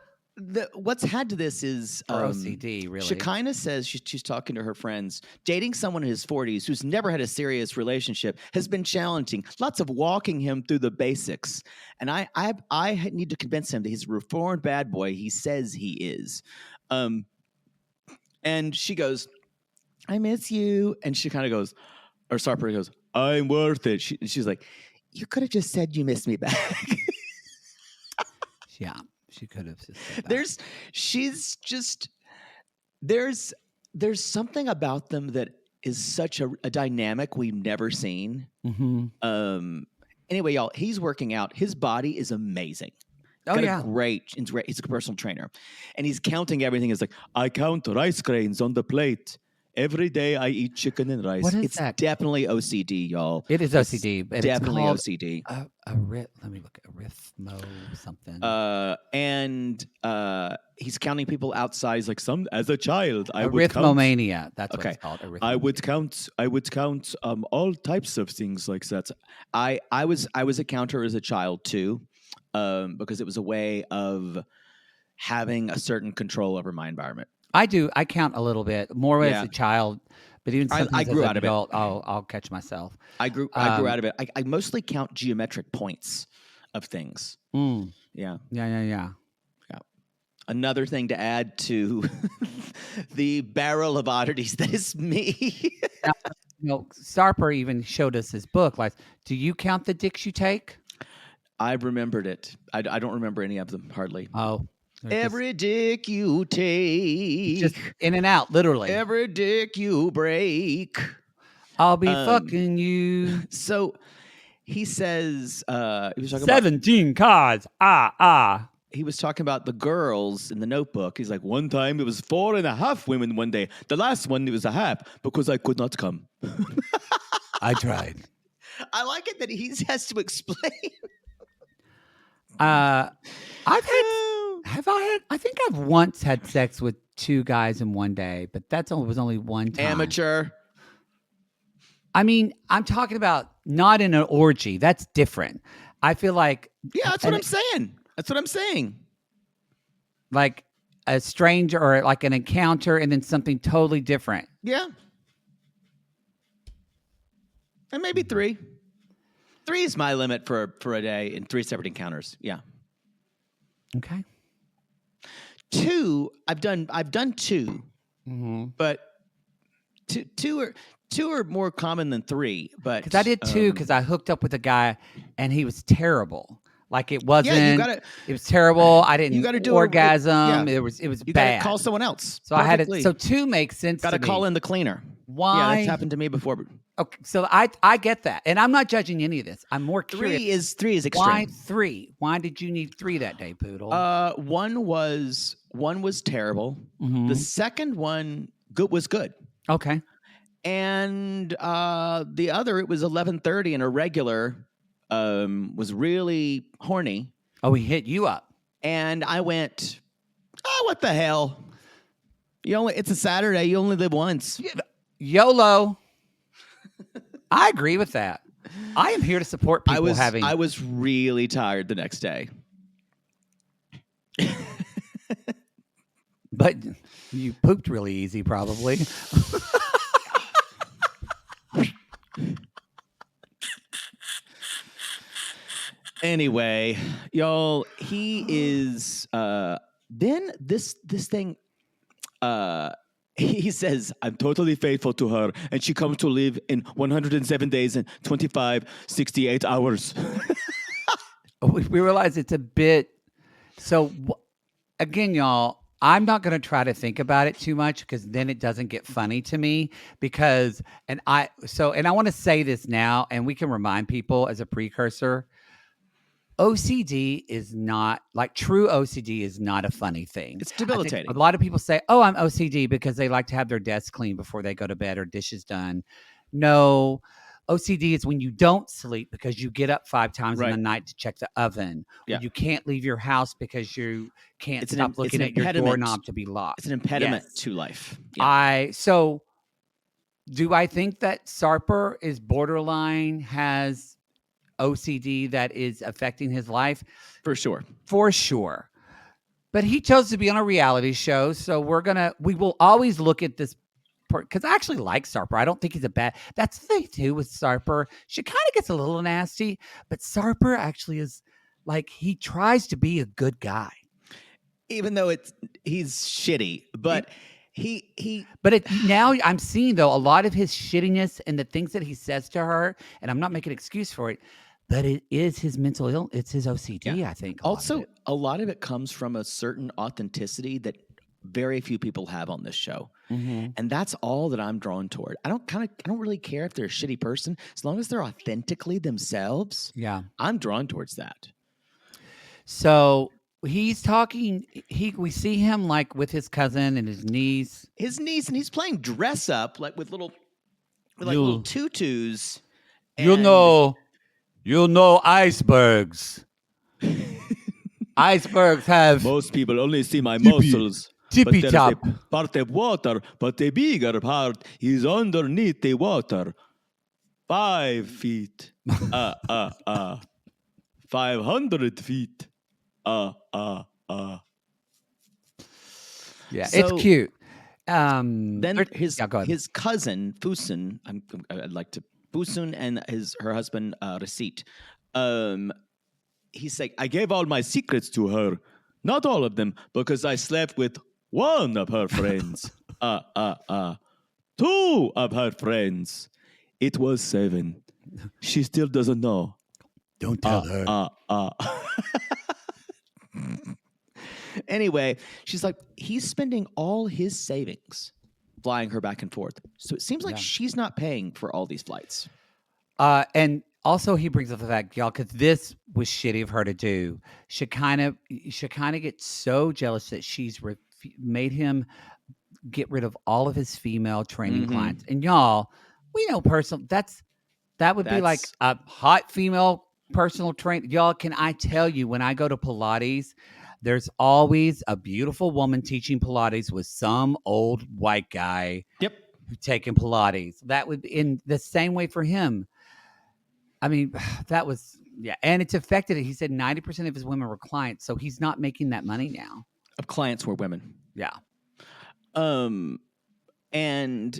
what's had to this is or OCD, really. Shekinah says she's talking to her friends. Dating someone in his 40s who's never had a serious relationship has been challenging. Lots of walking him through the basics. And I need to convince him that he's a reformed bad boy. He says he is. And she goes, I miss you. And she kind of goes, or Sarper goes, I'm worth it. She's like, you could have just said you miss me back. Yeah. She could have just said that. There's something about them that is such a dynamic we've never seen. Mm-hmm. Anyway, y'all, he's working out. His body is amazing. Oh, yeah. He's a personal trainer. And he's counting everything. It's like, I count rice grains on the plate. Every day I eat chicken and rice. What is it's that? Definitely OCD, y'all. It is OCD. But Definitely it's OCD. Let me look at arithmo something. And he's counting people outside. He's like, as a child, I would count. Arithmomania. That's what it's called. I would count all types of things like that. I was a counter as a child too, because it was a way of having a certain control over my environment. I do. I count a little bit more as a child, but even sometimes I grew as out an of it. adult, I'll catch myself. I grew out of it. I mostly count geometric points of things. Yeah. Yeah. Another thing to add to the barrel of oddities that is me. Now, Sarper even showed us his book. Like, do you count the dicks you take? I remembered it. I don't remember any of them hardly. Oh. Every dick you take. Just in and out, literally. Every dick you break. I'll be fucking you. So he says, he was talking 17 cards. He was talking about the girls in the Notebook. He's like, one time it was 4.5 women one day. The last one, it was a half because I could not come. I tried. I like it that he has to explain. I think I've once had sex with 2 guys in one day, but was only one time. Amateur. I mean, I'm talking about not in an orgy. That's different. I feel like... Yeah, that's what I'm saying. That's what I'm saying. Like a stranger or like an encounter and then something totally different. Yeah. And maybe 3. 3 is my limit for a day in 3 separate encounters. Yeah. Okay. 2, I've done 2, but two are more common than 3. But because I did 2 because I hooked up with a guy and he was terrible. Like it wasn't. Yeah, it was terrible. I didn't. You got to do orgasm. It was you bad. You got to call someone else. So perfectly. I had it. So 2 makes sense. Got to call in the cleaner. Why? Yeah, that's happened to me before. Okay, so I get that, and I'm not judging any of this. I'm more curious. 3 is extreme. Why 3? Why did you need 3 that day, Poodle? One was terrible. The second one was good. Okay. And the other, it was 11:30, and a regular was really horny. Oh, he hit you up, and I went, "Oh, what the hell? It's a Saturday. You only live once." YOLO. I agree with that. I am here to support people having. I was really tired the next day. But you pooped really easy, probably. Anyway, y'all, he is then this thing he says, I'm totally faithful to her, and she comes to live in 107 days and 68 hours. We realize it's a bit. So, again, y'all, I'm not going to try to think about it too much because then it doesn't get funny to me. And I want to say this now, and we can remind people as a precursor. OCD is not like true OCD is not a funny thing. It's debilitating. A lot of people say, "Oh, I'm OCD" because they like to have their desk clean before they go to bed or dishes done. No, OCD is when you don't sleep because you get up 5 times in Right. the night to check the oven. Yeah. Or you can't leave your house because you can't It's an stop it's looking an at your impediment. doorknob to be locked. It's an impediment Yes. to life. Yeah. So do I think that Sarper is borderline, has OCD that is affecting his life? For sure. For sure. But he chose to be on a reality show, so we will always look at this because I actually like Sarper. I don't think he's a bad. That's the thing too with Sarper. She kind of gets a little nasty, but Sarper actually is like he tries to be a good guy. Even though he's shitty, but now I'm seeing though a lot of his shittiness and the things that he says to her, and I'm not making an excuse for it, but it is his mental illness. It's his OCD, I think. Also, a lot of it comes from a certain authenticity that very few people have on this show. Mm-hmm. And that's all that I'm drawn toward. I don't really care if they're a shitty person. As long as they're authentically themselves, Yeah. I'm drawn towards that. So he's talking, we see him like with his cousin and his niece. And he's playing dress up like with little tutus. You'll know icebergs. Icebergs have Most people only see my muscles. tippy But top. there's a part of water, but the bigger part is underneath the water. 5 feet. 500 feet. Yeah, So- it's cute. Then go ahead. his cousin Fusun, I'd like to Fusun and her husband Receipt. He's like, I gave all my secrets to her. Not all of them, because I slept with one of her friends. 2 of her friends. It was 7. She still doesn't know. Don't tell her. Anyway, she's like, he's spending all his savings flying her back and forth. So it seems like she's not paying for all these flights. And also he brings up the fact, y'all, because this was shitty of her to do. Shekinah gets so jealous that she's made him get rid of all of his female training clients. And y'all, we know that would be like a hot female personal trainer. Y'all, can I tell you, when I go to Pilates, there's always a beautiful woman teaching Pilates with some old white guy who's taking Pilates. That would be in the same way for him. I mean, that was, and it's affected it. He said 90% of his women were clients, so he's not making that money now. Of clients were women. Yeah. And then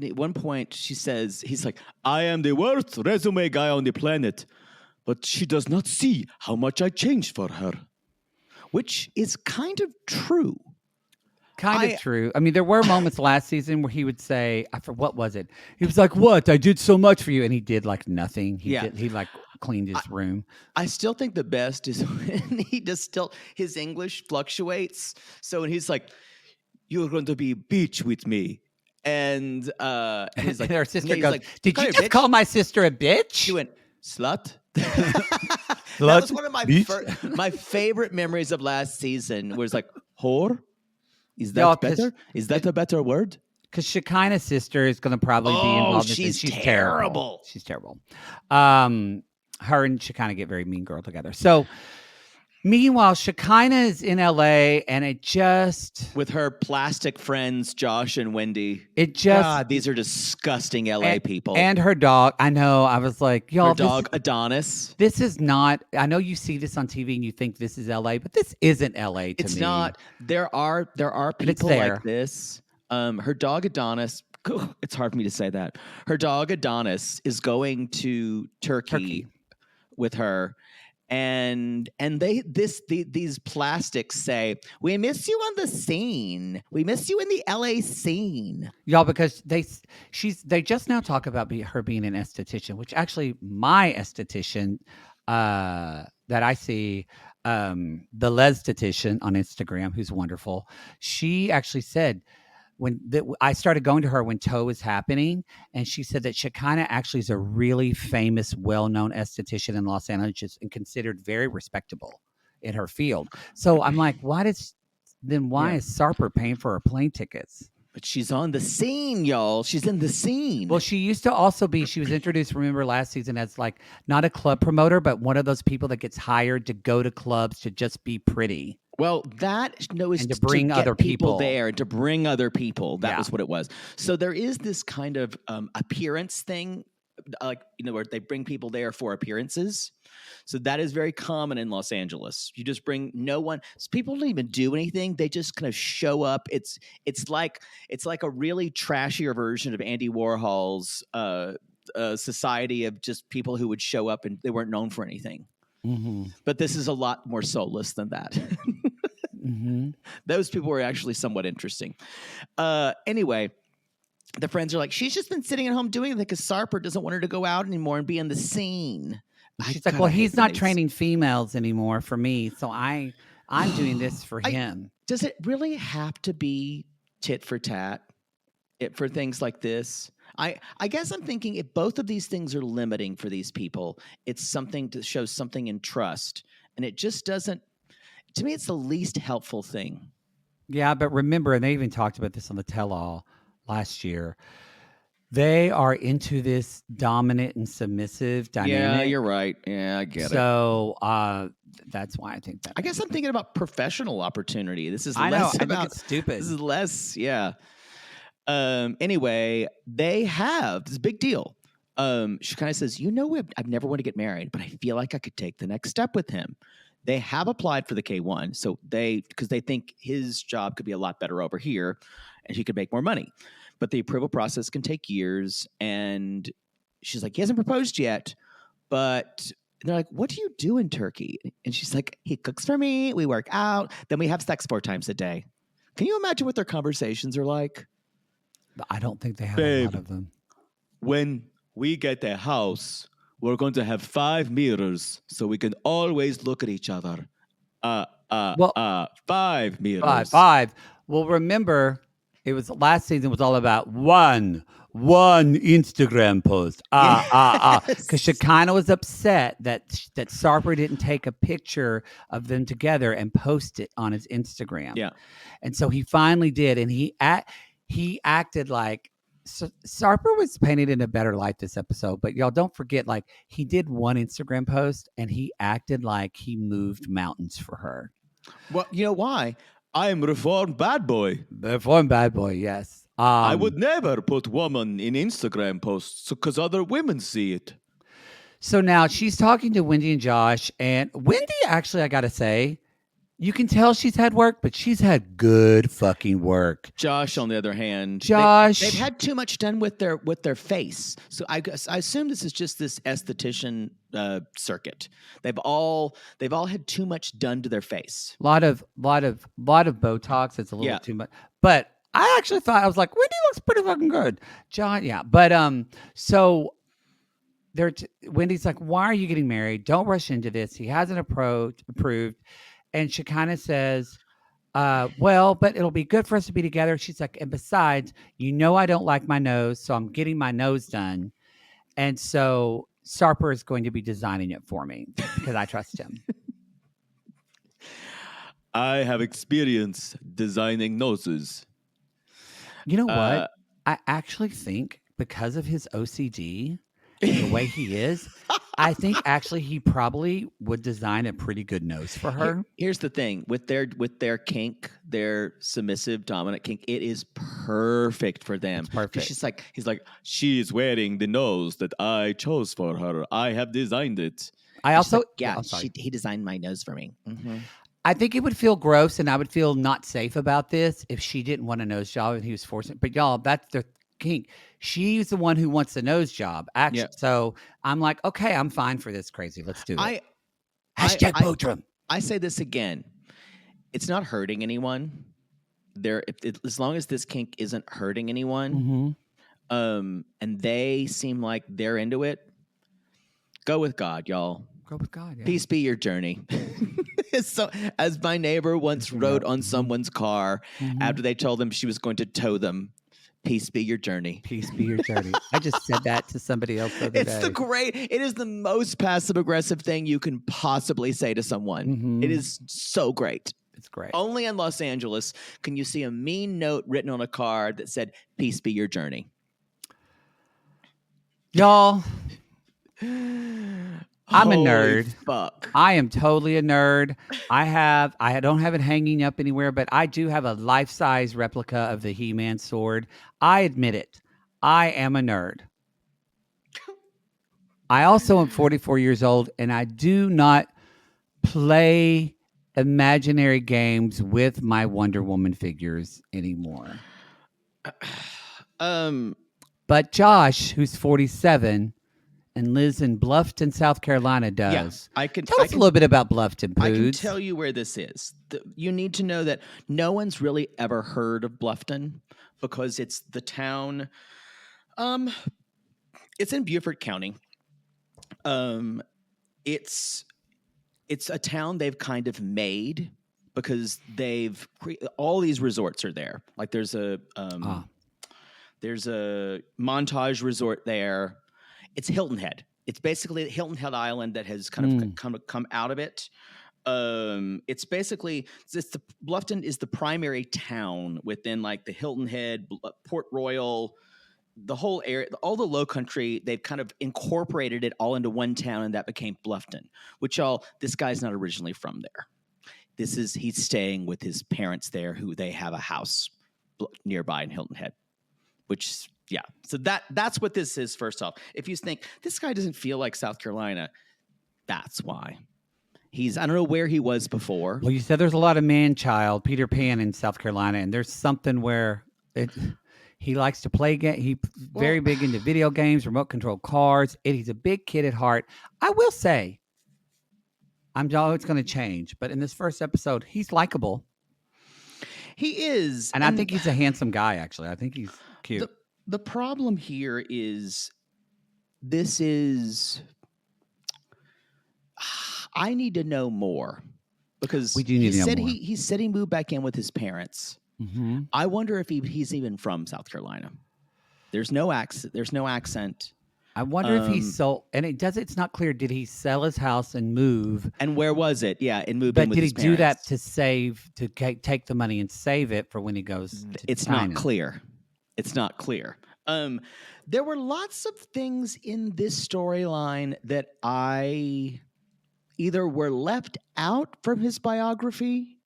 at one point she says, he's like, I am the worst resume guy on the planet. But she does not see how much I changed for her. which is kind of true. Kind of true. I mean, there were moments last season where he would say, what was it? He was like, "What? I did so much for you," and he did like nothing. He like cleaned his room. I still think the best is when he just still his English fluctuates. So when he's like, "You're going to be bitch with me," and he's like, And her sister he's goes, like, "Did "Call you her just bitch?" call my sister a bitch?" She went, "Slut." That was one of my my favorite memories of last season. Where it's like, "Whore." Is that better? Is that a better word? Because Shekinah's sister is going to probably be involved. She's terrible. She's terrible. Her and Shekinah get very mean girl together. So, meanwhile, Shekinah is in LA, and it just with her plastic friends, Josh and Wendy. God, these are disgusting LA people. And her dog. I know. I was like, y'all. Her dog Adonis. This is not. I know you see this on TV and you think this is LA, but this isn't LA to me. It's not. There are people like this. Her dog Adonis. It's hard for me to say that. Her dog Adonis is going to Turkey. With her. And these plastics say, "We miss you on the scene. We miss you in the LA scene." Y'all, because they just now talk about her being an esthetician, which actually my esthetician that I see, the Lestetician on Instagram, who's wonderful. She actually said I started going to her when Toe was happening, and she said that Shekinah actually is a really famous, well-known esthetician in Los Angeles and considered very respectable in her field. So I'm like, why is Sarper paying for her plane tickets? But she's on the scene, y'all. She's in the scene. Well, she used to also be, she was introduced, remember, last season as like not a club promoter, but one of those people that gets hired to go to clubs to just be pretty. Well, that is And to bring get other people. there, to bring other people. That Yeah. was what it was. So there is this kind of appearance thing, like, where they bring people there for appearances. So that is very common in Los Angeles. You just bring no one. People don't even do anything. They just kind of show up. It's like a really trashier version of Andy Warhol's society of just people who would show up and they weren't known for anything. Mm-hmm. But this is a lot more soulless than that. Mm-hmm. Those people were actually somewhat interesting. Anyway, the friends are like, she's just been sitting at home doing it because Sarper doesn't want her to go out anymore and be in the scene. She's like, well, he's not training females anymore for me, so I'm doing this for him. Does it really have to be tit for tat for things like this? I guess I'm thinking if both of these things are limiting for these people, it's something to show something in trust. And it just doesn't, to me, it's the least helpful thing. Yeah, but remember, and they even talked about this on the tell-all last year, they are into this dominant and submissive dynamic. Yeah, you're right. Yeah, I get it. So that's why I think that. I guess I'm thinking about professional opportunity. This is less I about think it's stupid. This is less, yeah. Anyway, they have this big deal. She kind of says, I've never wanted to get married, but I feel like I could take the next step with him. They have applied for the K1, so because they think his job could be a lot better over here, and he could make more money. But the approval process can take years, and she's like, he hasn't proposed yet, but they're like, what do you do in Turkey? And she's like, he cooks for me, we work out, then we have sex 4 times a day. Can you imagine what their conversations are like? I don't think they have Babe. a lot of them. When we get a house, we're going to have 5 mirrors so we can always look at each other. 5 mirrors. Five. Well, remember, it was last season was all about one Instagram post. Because Shekinah was upset that Sarper didn't take a picture of them together and post it on his Instagram. Yeah. And so he finally did, and he acted like Sarper was painted in a better light this episode. But y'all don't forget, like, he did one Instagram post and he acted like he moved mountains for her. Well, you know why? I'm reformed bad boy. Reformed bad boy, yes. I would never put woman in Instagram posts because other women see it. So now she's talking to Wendy and Josh, and Wendy, actually, I gotta say, you can tell she's had work, but she's had good fucking work. Josh, on the other hand, they've had too much done with their face. So I assume this is just this esthetician circuit. They've all had too much done to their face. A lot of Botox. It's a little too much, but I actually thought, I was like, Wendy looks pretty fucking good. John, yeah, but so Wendy's like, why are you getting married? Don't rush into this. He hasn't approved. And Shekinah says, well, but it'll be good for us to be together. She's like, and besides, I don't like my nose, so I'm getting my nose done. And so Sarper is going to be designing it for me because I trust him. I have experience designing noses. You know what? I actually think because of his OCD and the way he is, I think actually he probably would design a pretty good nose for her. Here's the thing with their kink, their submissive dominant kink, it is perfect for them. It's perfect. He's like, She's wearing the nose that I chose for her. I have designed it. I also, he designed my nose for me. Mm-hmm. I think it would feel gross and I would feel not safe about this if she didn't want a nose job and he was forcing. But y'all, that's their kink. She's the one who wants the nose job, actually. Yeah. So I'm like, okay, I'm fine for this crazy. Let's do it. Hashtag Bodrum. I say this again. It's not hurting anyone. As long as this kink isn't hurting anyone, and they seem like they're into it, go with God, y'all. Go with God. Yeah. Peace be your journey. So, as my neighbor once wrote on someone's car after they told them she was going to tow them, peace be your journey. Peace be your journey. I just said that to somebody else the other day. It is the most passive aggressive thing you can possibly say to someone. It is so great. It's great. Only in Los Angeles can you see a mean note written on a card that said, "Peace be your journey." Y'all, I'm a Holy nerd. Fuck. I am totally a nerd. I don't have it hanging up anywhere, but I do have a life-size replica of the He-Man sword. I admit it. I am a nerd. I also am 44 years old, and I do not play imaginary games with my Wonder Woman figures anymore. But Josh, who's 47 and lives in Bluffton, South Carolina, does. I can Tell us a little bit about Bluffton, Poods. I can tell you where this is. You need to know that no one's really ever heard of Bluffton because it's the town. It's in Beaufort County. It's a town they've kind of made because all these resorts are there. Like there's a Montage resort there. It's Hilton Head. It's basically Hilton Head Island that has kind of come out of it. It's basically Bluffton is the primary town within like the Hilton Head, Port Royal, the whole area, all the Low Country. They've kind of incorporated it all into one town, and that became Bluffton. This guy's not originally from there. He's staying with his parents there, who they have a house nearby in Hilton Head. So that's what this is. First off, if you think this guy doesn't feel like South Carolina, that's why. I don't know where he was before. Well, you said there's a lot of man-child, Peter Pan in South Carolina, and there's something where he likes to play games. He's very big into video games, remote control cars. He's a big kid at heart. I will say, I know it's going to change, but in this first episode, he's likable. He is. And I think he's a handsome guy, actually. I think he's cute. The problem here is I need to know more because we do need to know more. He said he moved back in with his parents. Mm-hmm. I wonder if he's even from South Carolina. There's no accent. I wonder if he sold, and it's not clear. Did he sell his house and move? And where was it? Yeah, and move in with his parents. But did he do that to take the money and save it for when he goes to It's China? not clear. It's not clear. There were lots of things in this storyline that I either were left out from his biography.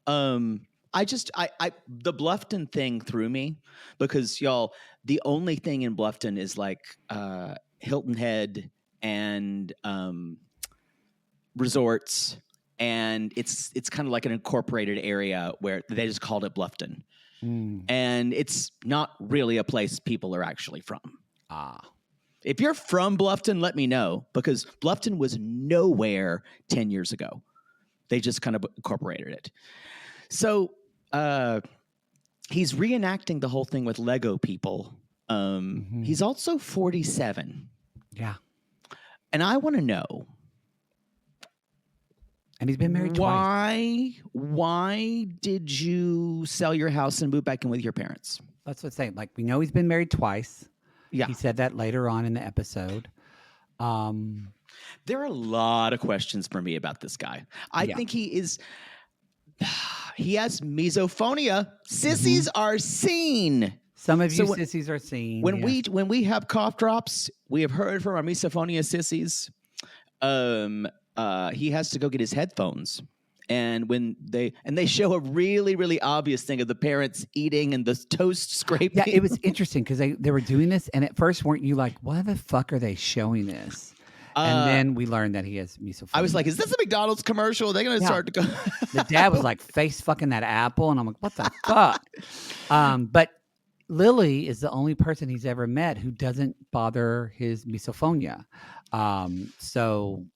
The Bluffton thing threw me because y'all, the only thing in Bluffton is like Hilton Head and resorts, and it's kind of like an incorporated area where they just called it Bluffton. And it's not really a place people are actually from. If you're from Bluffton, let me know, because Bluffton was nowhere 10 years ago. They just kind of incorporated it. So he's reenacting the whole thing with Lego people. He's also 47. Yeah. And I want to know. And he's been married twice. Why did you sell your house and move back in with your parents? That's what I'm saying. Like, we know he's been married twice. Yeah. He said that later on in the episode. There are a lot of questions for me about this guy. I think he has misophonia. Sissies are seen. Some of you sissies are seen. When we have cough drops, we have heard from our misophonia sissies. He has to go get his headphones. And when they show a really, really obvious thing of the parents eating and the toast scraping. Yeah, it was interesting because they were doing this, and at first weren't you like, why the fuck are they showing this? And then we learned that he has misophonia. I was like, is this a McDonald's commercial? They're going to start to go. The dad was like face fucking that apple, and I'm like, what the fuck? But Lily is the only person he's ever met who doesn't bother his misophonia. So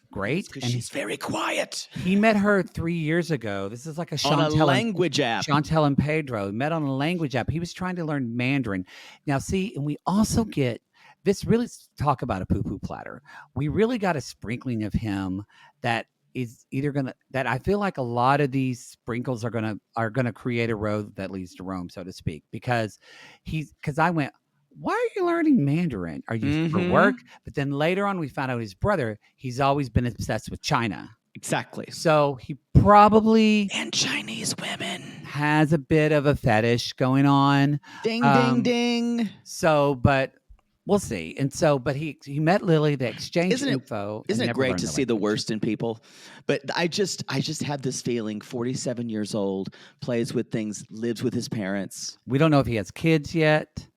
great. Because she's very quiet. He met her 3 years ago. This is like a Chantel language app. Chantel and Pedro met on a language app. He was trying to learn Mandarin. Now, see, and we also get this really talk about a poo-poo platter. We really got a sprinkling of him that is either that I feel like a lot of these sprinkles are gonna create a road that leads to Rome, so to speak. Because I went, why are you learning Mandarin? Are you for work? But then later on, we found out his brother, he's always been obsessed with China. Exactly. So he probably And Chinese women. has a bit of a fetish going on. Ding, Um, ding, ding. So, but we'll see. And so, but he met Lily. They exchanged Isn't it- info. and Isn't it never great learned to their see the language. worst in people? But I just have this feeling 47 years old, plays with things, lives with his parents. We don't know if he has kids yet.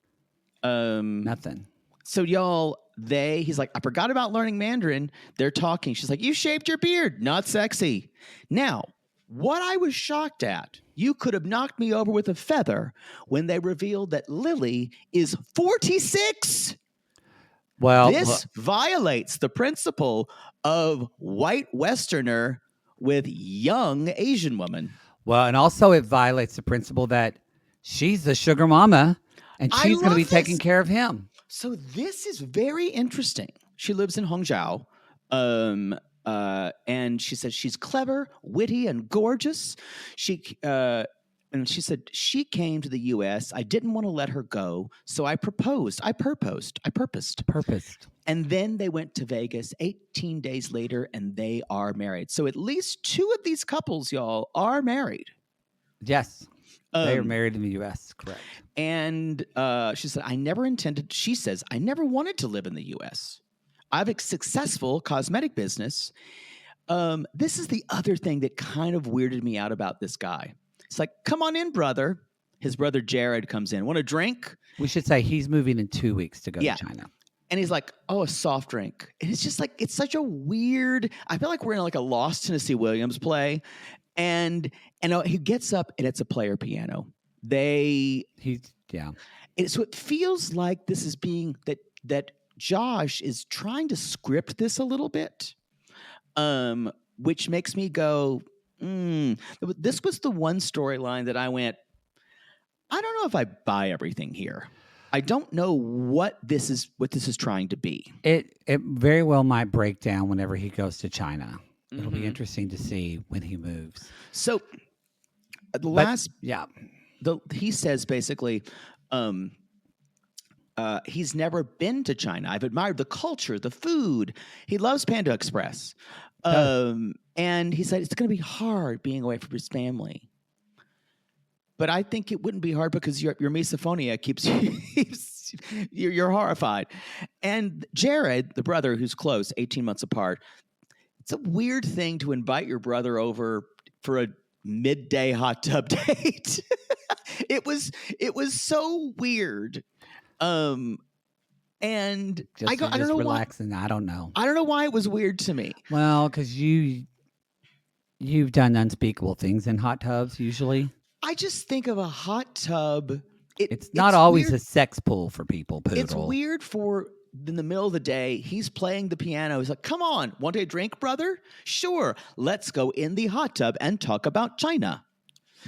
Um, Nothing. So y'all, he's like, I forgot about learning Mandarin. They're talking. She's like, you shaved your beard. Not sexy. Now, what I was shocked at, you could have knocked me over with a feather when they revealed that Lily is 46. Well, This violates the principle of white Westerner with young Asian woman. well, and also it violates the principle that she's the sugar mama and I she's going to be love taking this. care of him. So this is very interesting. She lives in Hangzhou. And she says she's clever, witty, and gorgeous. And she said she came to the U.S. I didn't want to let her go, so I purposed. Purposed. And then they went to Vegas 18 days later, and they are married. So at least two of these couples, y'all, are married. Yes. They are Um, married in the U.S. Correct. And she said, she says, I never wanted to live in the U.S. I have a successful cosmetic business. This is the other thing that kind of weirded me out about this guy. It's like, come on in, brother. His brother Jared comes in. Want a drink? We should say he's moving in 2 weeks to go Yeah. to China. And he's like, oh, a soft drink. And it's just like, it's such a weird, I feel like we're in like a Lost Tennessee Williams play. And he gets up and it's a player piano. Yeah. So it feels like this is being that Josh is trying to script this a little bit, which makes me go, This was the one storyline that I went, I don't know if I buy everything here. I don't know what this is trying to be. It very well might break down whenever he goes to China. It'll be Mhm. interesting to see when he moves. So he says basically, he's never been to China. I've admired the culture, the food. He loves Panda Express. And he said it's going to be hard being away from his family. But I think it wouldn't be hard because your misophonia keeps you're horrified. And Jared, the brother who's close, 18 months apart, it's a weird thing to invite your brother over for a midday hot tub date. It was so weird. And I don't know relaxing. I don't know. I don't know why it was weird to me. Well, because you've done unspeakable things in hot tubs usually. I just think of a hot tub. It's not always weird. a sex pool for people, Poodle. It's weird for in the middle of the day. He's playing the piano. He's like, come on, want a drink, brother? Sure. Let's go in the hot tub and talk about China.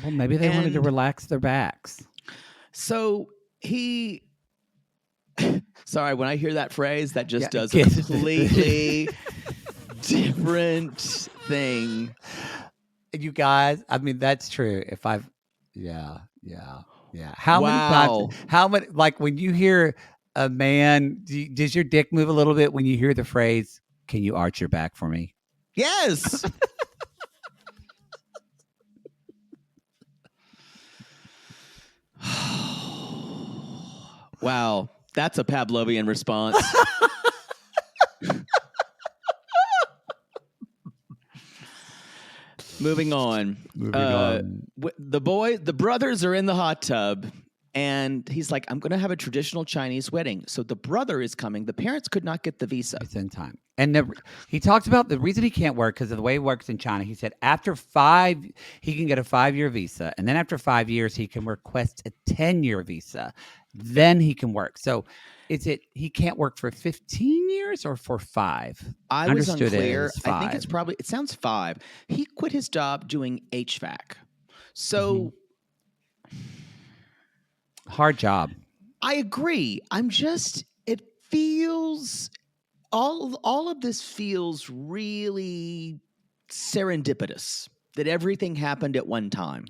Well, maybe they wanted to relax their backs. So sorry, when I hear that phrase, that just does a completely different thing. You guys, I mean, that's true. Yeah. How many times? How many? Like when you hear a man, does your dick move a little bit when you hear the phrase, "Can you arch your back for me?" Yes. Wow, that's a Pavlovian response. Moving on. The brothers are in the hot tub, and he's like, I'm going to have a traditional Chinese wedding. So the brother is coming. The parents could not get the visa. It's in time. And he talked about the reason he can't work because of the way it works in China. He said after 5, he can get a 5-year visa. And then after 5 years, he can request a 10-year visa. Then he can work. So he can't work for 15 years or for 5? I was unclear. I think it's it sounds 5. He quit his job doing HVAC. So hard job. I agree. It feels all of this feels really serendipitous that everything happened at one time.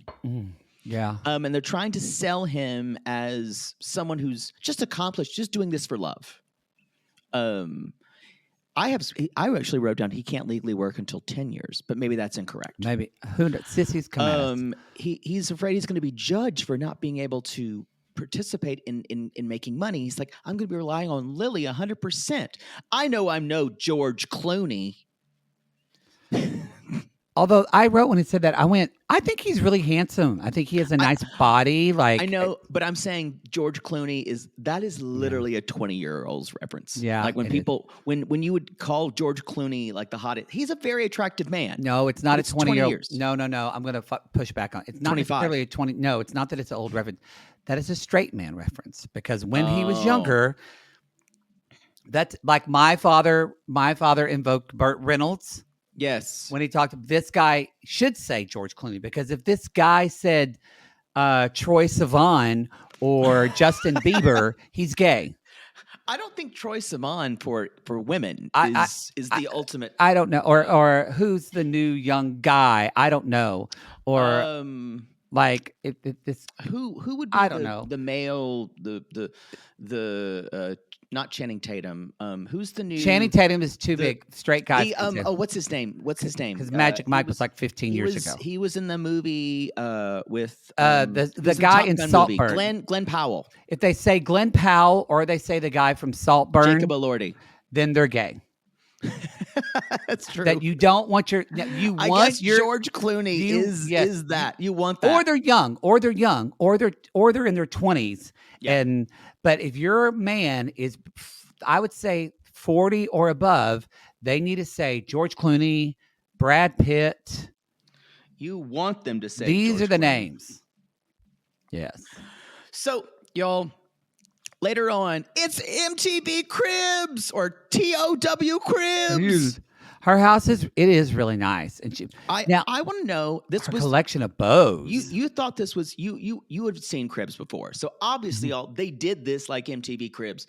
Yeah. And they're trying to sell him as someone who's just accomplished, just doing this for love. I actually wrote down he can't legally work until 10 years, but maybe that's incorrect. Maybe who knows? Sissies come at us. He's afraid he's going to be judged for not being able to participate in making money. He's like, I'm going to be relying on Lily 100%. I know I'm no George Clooney. Although I wrote when he said that, I went, I think he's really handsome. I think he has a nice body. Like I know, but I'm saying George Clooney is literally a 20-year-old's reference. Yeah, like when people when you would call George Clooney like the hottest, he's a very attractive man. No, it's not a 20-year-old. years. No. I'm going to push back on it. It's not 25. necessarily a 20. No, it's not that it's an old reference. That is a straight man reference because when he was younger, that's like my father invoked Burt Reynolds. Yes. When he talked, this guy should say George Clooney because if this guy said Troye Sivan or Justin Bieber, he's gay. I don't think Troye Sivan for women is the ultimate. I don't know. Or who's the new young guy? I don't know. Or like if this who would be I don't know. The male the not Channing Tatum. Who's the new Channing Tatum is too big. Straight guys. What's his name? Because Magic Mike was like 15 years ago. He was in the movie with the guy in Saltburn. Glenn Powell. If they say Glenn Powell or they say the guy from Saltburn, Jacob Elordi, then they're gay. That's true. That you don't want your I guess George Clooney is that you want that, or they're young, or they're in their 20s, Yeah. But if your man is, I would say 40 or above, they need to say George Clooney, Brad Pitt. You want them to say these George are the Clooney. names. Yes. So y'all. Later on, it's MTV Cribs or TOW Cribs. Her house is really nice, and I want to know this was collection of bows. You thought this was you had seen Cribs before, so obviously y'all they did this like MTV Cribs.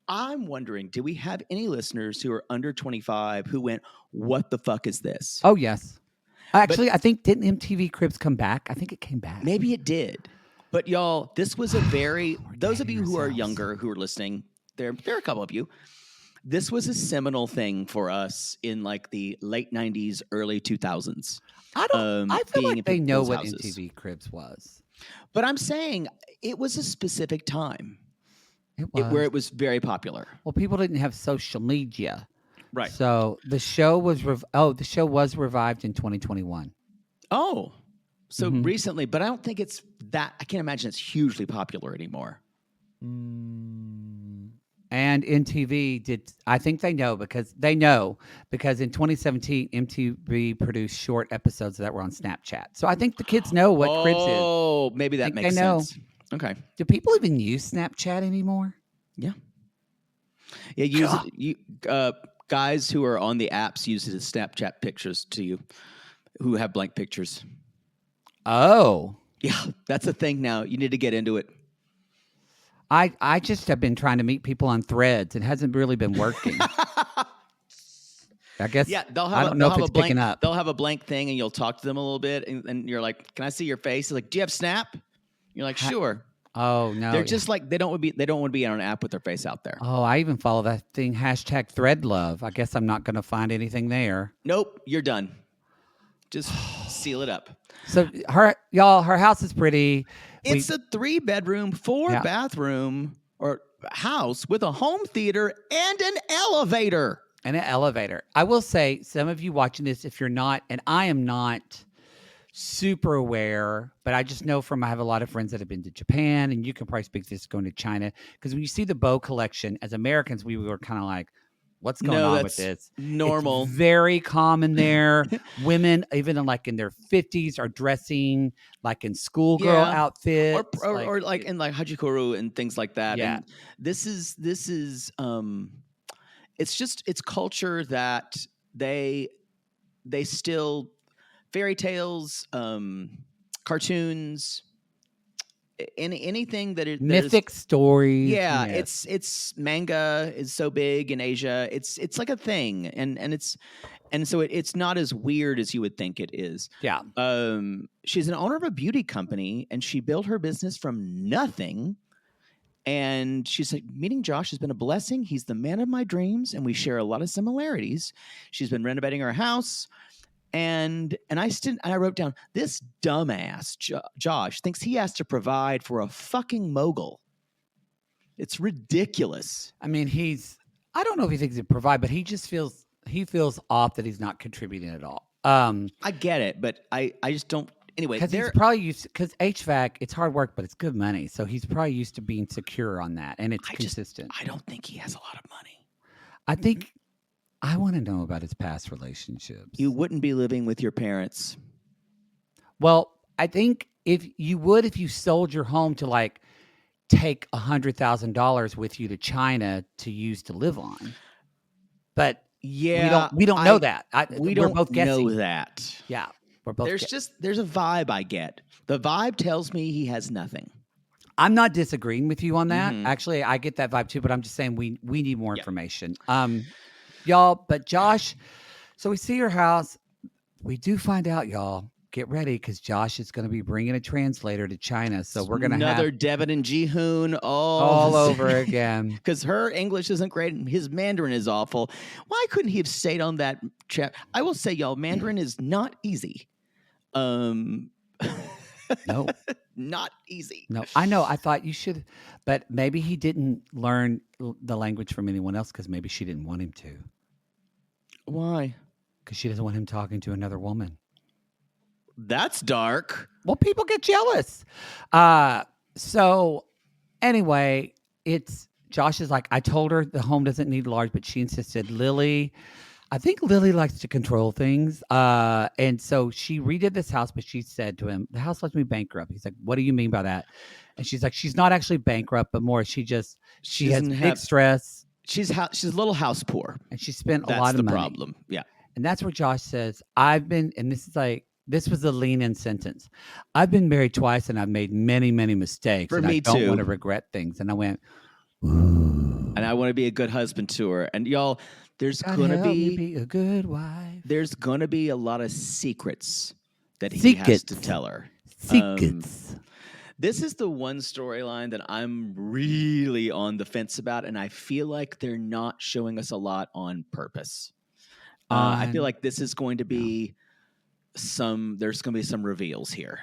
I'm wondering, do we have any listeners who are under 25 who went, "What the fuck is this?" Oh yes, actually, I think didn't MTV Cribs come back? I think it came back. Maybe it did. But y'all, this was a very those of you who are younger who are listening, there are a couple of you. This was a seminal thing for us in like the late 90s, early 2000s. I feel like they know what houses. MTV Cribs was. But I'm saying it was a specific time Where it was very popular. Well, people didn't have social media. Right. So the show was revived in 2021. Oh. So recently, but I don't think it's that. I can't imagine it's hugely popular anymore. And MTV did. I think they know because in 2017 MTV produced short episodes that were on Snapchat. So I think the kids know what Cribs is. Oh, maybe that makes sense. Okay. Do people even use Snapchat anymore? Yeah. Yeah. Use it. You guys who are on the apps use it as Snapchat pictures to you, who have blank pictures. Oh. Yeah, that's a thing now. You need to get into it. I just have been trying to meet people on Threads. It hasn't really been working. I guess. Yeah, I don't know if it's picking up. They'll have a blank thing, and you'll talk to them a little bit, and you're like, "Can I see your face?" They're like, "Do you have Snap?" You're like, "Sure." Oh no, they're just like they don't want to be on an app with their face out there. Oh, I even follow that thing #ThreadLove. I guess I'm not going to find anything there. Nope, you're done. Just seal it up. So her house is pretty. It's a 3-bedroom, 4-bathroom or house with a home theater and an elevator. I will say, some of you watching this, if you're not, and I am not super aware, but I just know I have a lot of friends that have been to Japan, and you can probably speak to this going to China, because when you see the bow collection, as Americans, we were kind of like, what's going on with this? Normal. It's very common there. Women, even in their 50s, are dressing like in schoolgirl outfits, or like in like hachikoru and things like that. Yeah. And this is it's culture that they still fairy tales, cartoons. Anything that is mythic stories. Yeah, yes. it's manga is so big in Asia. It's like a thing, and so it's not as weird as you would think it is. Yeah. She's an owner of a beauty company, and she built her business from nothing. And she said, meeting Josh has been a blessing. He's the man of my dreams, and we share a lot of similarities. She's been renovating her house. And I wrote down, this dumbass Josh thinks he has to provide for a fucking mogul. It's ridiculous. I mean, I don't know if he thinks he provide, but he feels off that he's not contributing at all. I get it, but I just don't. Anyway, because he's probably used, because HVAC, it's hard work, but it's good money. So he's probably used to being secure on that, and it's consistent. I don't think he has a lot of money. I think I want to know about his past relationships. You wouldn't be living with your parents. Well, I think if you sold your home to like take $100,000 with you to China to use to live on. But yeah, we don't know that. We're don't both guessing. know that. Yeah, we're both. There's a vibe I get. The vibe tells me he has nothing. I'm not disagreeing with you on that. Mhm. Actually, I get that vibe too. But I'm just saying we need more information, y'all. But Josh, so we see your house. We do find out, y'all. Get ready, because Josh is going to be bringing a translator to China. So we're going to have another Devin and Jihoon all over again. Because her English isn't great and his Mandarin is awful. Why couldn't he have stayed on that chat? I will say, y'all, Mandarin is not easy. No, not easy. no. I know. I thought you should, but maybe he didn't learn the language from anyone else because maybe she didn't want him to. Why? Because she doesn't want him talking to another woman. That's dark. Well, people get jealous. So anyway, Josh is like, I told her the home doesn't need large, but she insisted. I think Lily likes to control things. And so she redid this house, but she said to him, the house left me bankrupt. He's like, what do you mean by that? And she's like, she's not actually bankrupt, but more, she has big stress. She's a little house poor. And she spent a lot of That's the money. problem. Yeah. And that's where Josh says, and this was the lean-in sentence. I've been married twice, and I've made many, many mistakes. Me I don't too. want to regret things. And I went, ooh. And I want to be a good husband to her. And y'all, there's God going to help me be a good wife. There's going to be a lot of secrets that he has to tell her. Secrets. This is the one storyline that I'm really on the fence about, and I feel like they're not showing us a lot on purpose. I feel like this is going to be there's going to be some reveals here.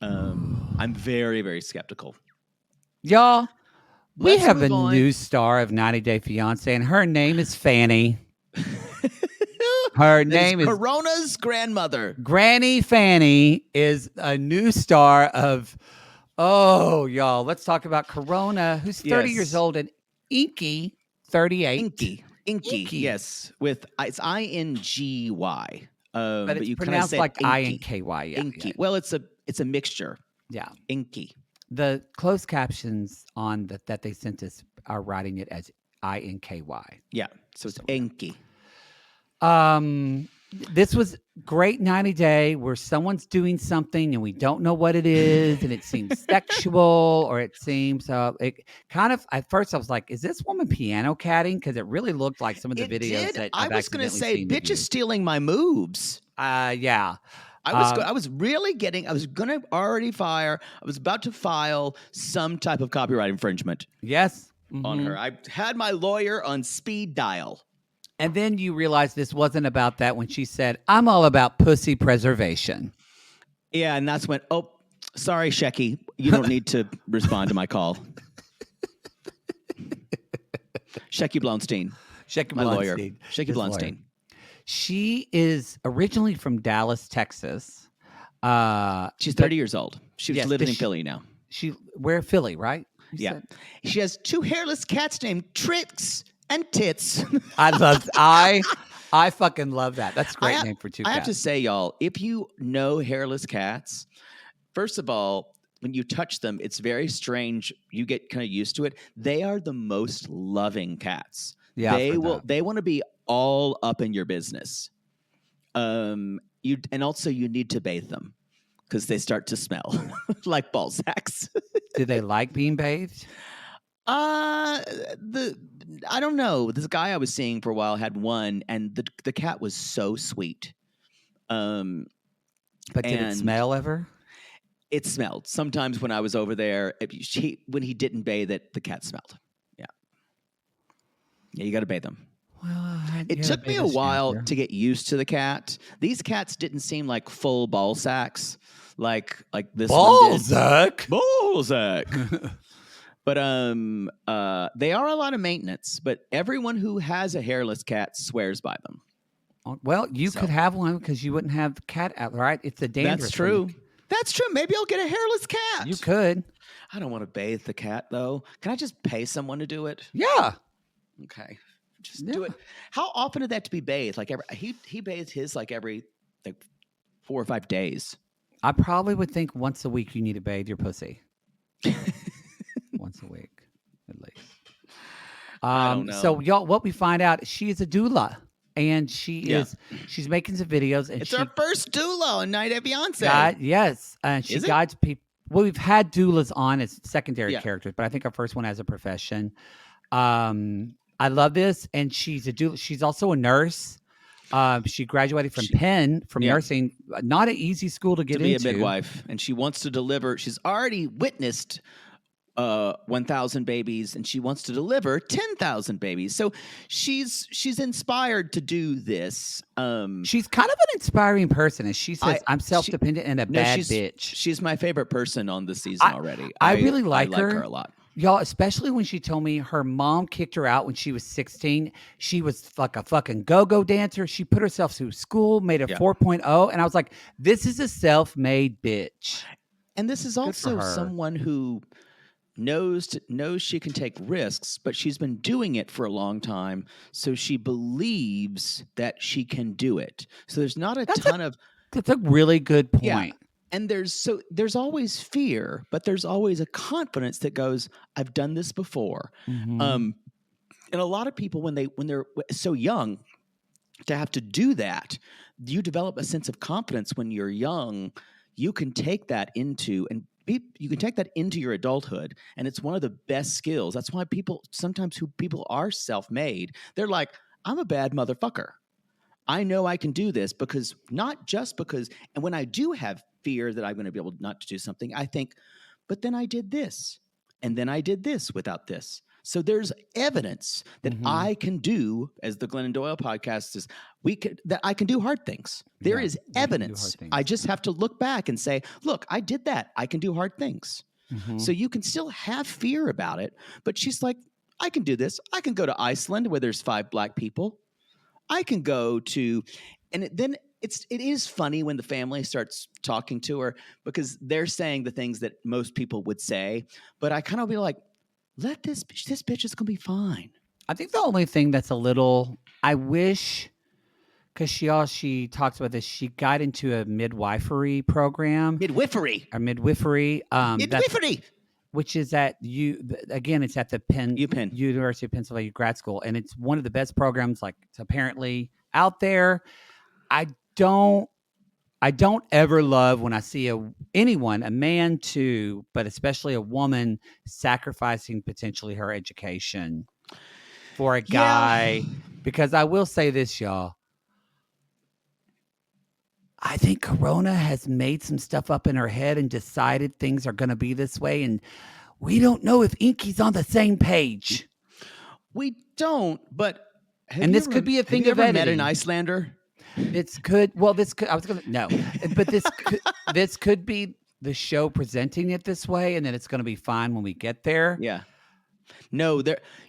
I'm very, very skeptical. Y'all, we Let's have a move on. new star of 90 Day Fiancé, and her name is Fanny. Her name is Corona's grandmother. Granny Fanny is a new star of, y'all, let's talk about Corona, who's 30 Yes. years old, and Inky, 38. Inky, yes. It's I-N-G-Y. But it's you kinda pronounced said like Inky. I-N-K-Y. Yeah, Inky. yeah. Well, it's a mixture. Yeah. Inky. The closed captions on that they sent us are writing it as I-N-K-Y. Yeah. So it's Inky. This was great 90 Day where someone's doing something and we don't know what it is, and it seems sexual, or it seems it kind of, at first I was like, is this woman piano catting? Because it really looked like some of the videos that I I've was going to accidentally say, seen bitch is stealing my moves. yeah. I was going to already I was about to file some type of copyright infringement Yes. on her. I had my lawyer on speed dial. And then you realize this wasn't about that when she said, I'm all about pussy preservation. Yeah, and that's when, sorry, Shecky, you don't need to respond to my call. Shecky Blonstein, my lawyer. Shecky his lawyer. Blonstein. She is originally from Dallas, Texas. She's 30 years old. She's Yes, living but in Philly now. We're Philly, right? You Yeah. said? She has 2 hairless cats named Trix and Tits. I fucking love that. That's a great name for 2 cats. I have to say, y'all, if you know hairless cats, first of all, when you touch them, it's very strange. You get kind of used to it. They are the most loving cats. Yeah, I've heard that. They want to be all up in your business. And also you need to bathe them because they start to smell like ball sacks. Do they like being bathed? I don't know. This guy I was seeing for a while had one, and the cat was so sweet. But did it smell ever? It smelled. Sometimes when I was over there, when he didn't bathe it, the cat smelled. Yeah. Yeah, you got to bathe them. Well, It took me a while to get used to the cat. These cats didn't seem like full ball sacks like this one did. Ball sack. But they are a lot of maintenance. But everyone who has a hairless cat swears by them. Well, you could have one because you wouldn't have the cat out, right? It's a dandruff. That's true. That's true. Maybe I'll get a hairless cat. You could. I don't want to bathe the cat though. Can I just pay someone to do it? Yeah. Okay. Just do it. How often did that to be bathed? Like he bathed his every 4 or 5 days. I probably would think once a week you need to bathe your pussy. Once a week, at least. I don't know. So y'all, what we find out, she is a doula, and she's making some videos, and it's our first doula on Night at Beyonce. And she guides people. Well, we've had doulas on as secondary characters, but I think our first one as a profession. I love this, and she's a doula. She's also a nurse. She graduated from Penn from nursing. Not an easy school to get into. To be a midwife, and she wants to deliver. She's already witnessed 1,000 babies, and she wants to deliver 10,000 babies. So she's inspired to do this. She's kind of an inspiring person, and she says, "I'm self-dependent and a bad bitch." She's my favorite person on the season already. I really like her. I like her a lot. Y'all, especially when she told me her mom kicked her out when she was 16. She was like a fucking go-go dancer. She put herself through school, made a 4.0. And I was like, this is a self-made bitch. And this is also someone who knows she can take risks, but she's been doing it for a long time. So she believes that she can do it. So there's not That's a really good point. Yeah. And there's always fear, but there's always a confidence that goes, I've done this before. Mm-hmm. And a lot of people, when they're so young to have to do that, you develop a sense of confidence when you're young. You can take that into your adulthood, and it's one of the best skills. That's why people are self-made. They're like, I'm a bad motherfucker. I know I can do this because and when I do have fear that I'm going to be able not to do something, I think, but then I did this, and then I did this without this. So there's evidence that I can do, as the Glennon Doyle podcast is, that I can do hard things. There is evidence. I just have to look back and say, look, I did that. I can do hard things. Mm-hmm. So you can still have fear about it, but she's like, I can do this. I can go to Iceland where there's 5 Black people. I can go to, and then it is funny when the family starts talking to her because they're saying the things that most people would say, but I kind of be like, let this bitch is gonna be fine. I think the only thing that's a little, I wish, because she talks about this, she got into a midwifery program. Midwifery. Which is it's at the UPenn University of Pennsylvania grad school, and it's one of the best programs. Like, it's apparently out there. I don't ever love when I see anyone, a man too, but especially a woman, sacrificing potentially her education for a guy. Because I will say this, y'all. I think Corona has made some stuff up in her head and decided things are going to be this way. And we don't know if Inky's on the same page. We don't, but... this could be a thing of editing. Met an Icelander? This could be the show presenting it this way, and then it's going to be fine when we get there. Yeah. No,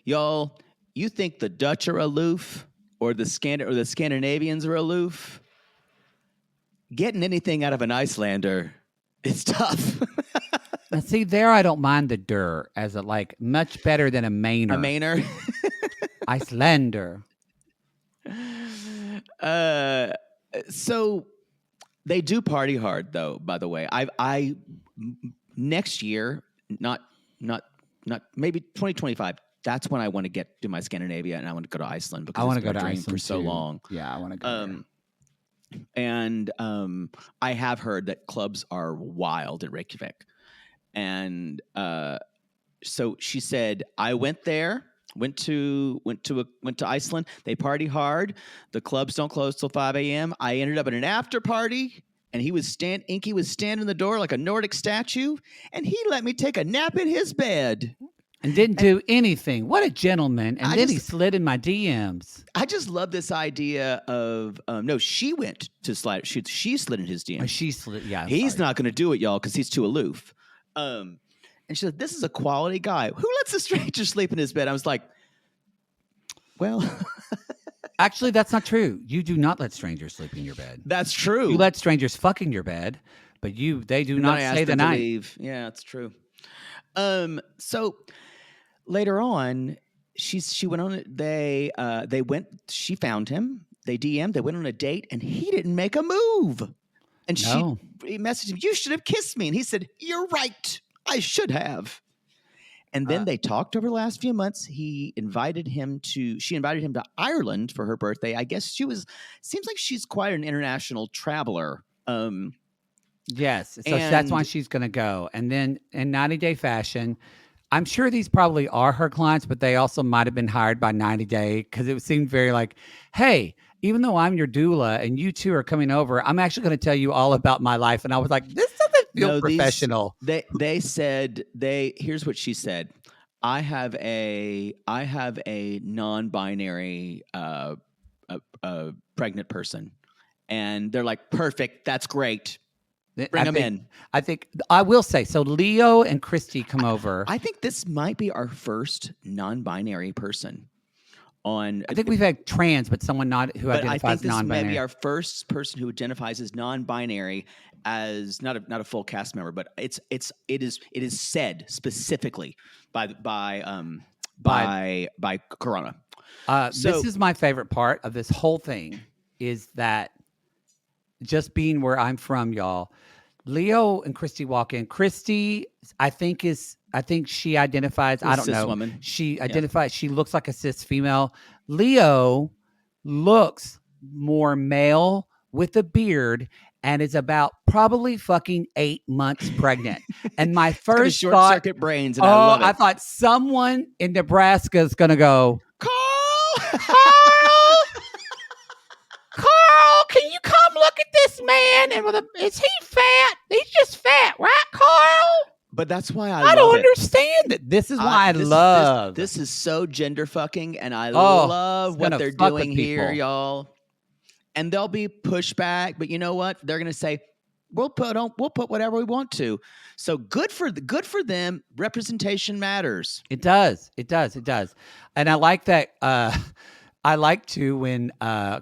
y'all, you think the Dutch are aloof or the Scandinavians are aloof? Getting anything out of an Icelander, it's tough. Now, see, there I don't mind the der as much better than a Mainer. A Mainer? Icelander. So they do party hard, though. By the way, I next year, not maybe 2025. That's when I want to do my Scandinavia, and I want to go to Iceland because I want to go to Iceland for so long. Yeah, I want to go. There. And I have heard that clubs are wild in Reykjavik, and so she said I went there. Went to Iceland. They party hard. The clubs don't close till 5 a.m. I ended up at an after party and Inky was standing in the door like a Nordic statue, and he let me take a nap in his bed. And didn't do anything. What a gentleman. And I then he just- slid in my DMs. I just love this idea of no, she went to slide. She slid in his DMs. Oh, she slid. Yeah. He's not going to do it, y'all, because he's too aloof. And she said, "This is a quality guy. Who lets a stranger sleep in his bed?" I was like, "Well, Actually, that's not true. You do not let strangers sleep in your bed. that's true." You let strangers fuck in your bed, but they do When not I asked stay the them to night. leave. Yeah, it's true. So later on, she went on. They went. She found him. They DM'd. They went on a date, and he didn't make a move. And No. she messaged him, "You should have kissed me." And he said, "You're right. I should have." And then they talked over the last few months. She invited him to Ireland for her birthday. I guess seems like she's quite an international traveler. Yes. So that's why And- she's going to go. And then in 90 Day Fashion, I'm sure these probably are her clients, but they also might have been hired by 90 Day because it seemed very like, hey, even though I'm your doula and you two are coming over, I'm actually going to tell you all about my life. And I was like, this doesn't feel No, professional. They said here's what she said. I have a non-binary pregnant person, and they're like, perfect. That's great. Bring them in. I think I will say so. Leo and Christy come over. I think this might be our first non-binary person on. I think we've had trans, but someone who But I identifies think this may non-binary. be our first person who identifies as non-binary, as not a full cast member, but it is said specifically by Corona. This is my favorite part of this whole thing is that just being where I'm from, y'all. Leo and Christy walk in. Christy, I think she identifies. I don't Cis know. woman. She identifies. She looks like a cis female. Leo looks more male with a beard and is about probably fucking 8 months pregnant. And my first short thought, circuit brains, and I love it. I thought someone in Nebraska is gonna go, Carl! Carl, can you come look at this man? And is he fat? He's just fat, right, Carl? But that's why I love don't it. understand it. This is why I love. This is so gender fucking, and I Oh, love it's what gonna they're fuck with doing here, people. y'all. And there'll be pushback, but you know what? They're gonna say, we'll put whatever we want to. So good for them. Representation matters. It does. It does. It does. And I like that. I like too when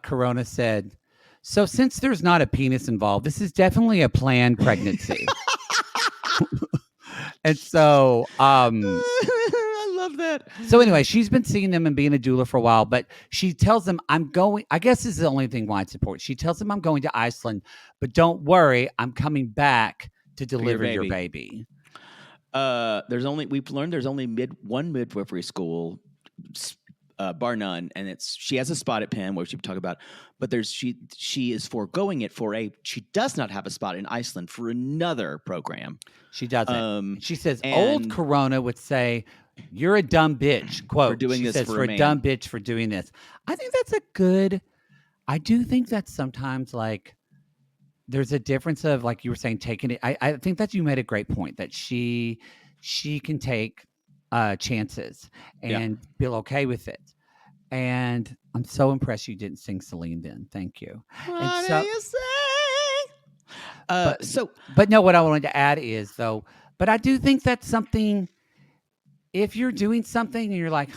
Corona said, so since there's not a penis involved, this is definitely a planned pregnancy. And so, I love that. so anyway, she's been seeing them and being a doula for a while, but she tells them, I'm going, I guess this is the only thing why it's important. She tells them I'm going to Iceland, but don't worry, I'm coming back to deliver your baby. We've learned there's only one midwifery school, bar none, and she has a spot at Penn, which we talk about, but she is foregoing it she does not have a spot in Iceland for another program. She doesn't. She says, and- old Corona would say, you're a dumb bitch, quote. For doing she this says, for for a a man." dumb bitch for doing this. I think that's I do think that sometimes like there's a difference of like you were saying, taking it. I think that you made a great point that she can take chances and feel okay with it. And I'm so impressed you didn't sing Celine then. Thank you. What so- do you say? But no, what I wanted to add is though, but I do think that's something, if you're doing something and you're like,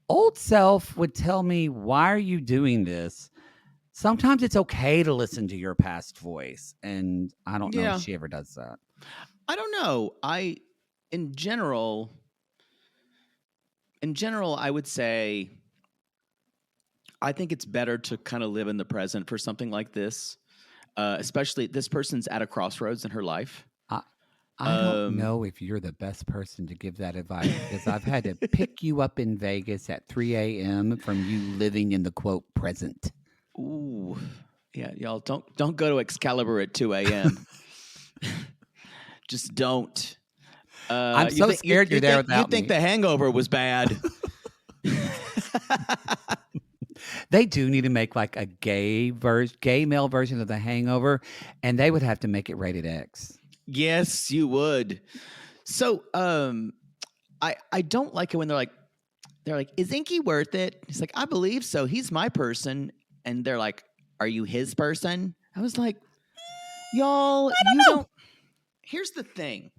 old self would tell me, why are you doing this? Sometimes it's okay to listen to your past voice. And I don't know if she ever does that. I don't know. In general, I would say I think it's better to kind of live in the present for something like this, especially this person's at a crossroads in her life. I don't know if you're the best person to give that advice because I've had to pick you up in Vegas at 3 a.m. from you living in the quote present. Ooh, yeah, y'all don't go to Excalibur at 2 a.m. Just don't. I'm so scared you're there without You think me. The Hangover was bad? They do need to make like a gay male version of The Hangover, and they would have to make it rated X. Yes, you would. So, I don't like it when they're like, is Inky worth it? He's like, I believe so. He's my person. And they're like, are you his person? I was like, y'all, you don't. Here's the thing.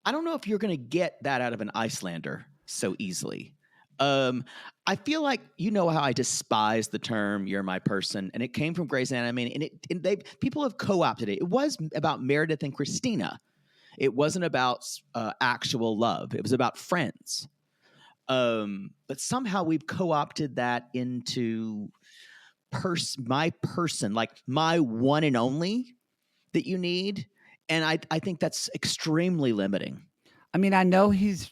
I don't know if you're going to get that out of an Icelander so easily. I feel like you know how I despise the term "you're my person," and it came from Grey's Anatomy, and people have co-opted it. It was about Meredith and Christina. It wasn't about actual love. It was about friends. But somehow we've co-opted that into my person, like my one and only that you need. And I think that's extremely limiting. I mean, I know he's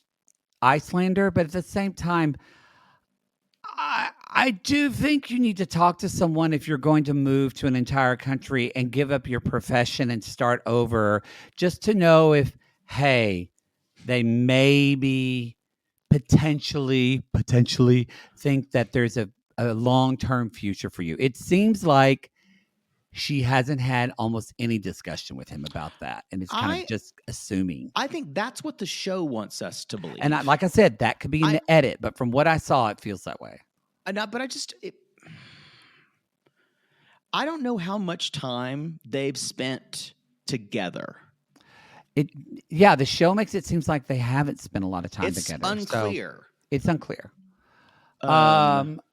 Icelander, but at the same time, I do think you need to talk to someone if you're going to move to an entire country and give up your profession and start over, just to know if, hey, they maybe potentially think that there's a long-term future for you. It seems like she hasn't had almost any discussion with him about that, and it's kind of just assuming. I think that's what the show wants us to believe. And like I said, that could be in the edit, but from what I saw, it feels that way. I don't know how much time they've spent together. The show makes it seems like they haven't spent a lot of time together. It's unclear. So it's unclear.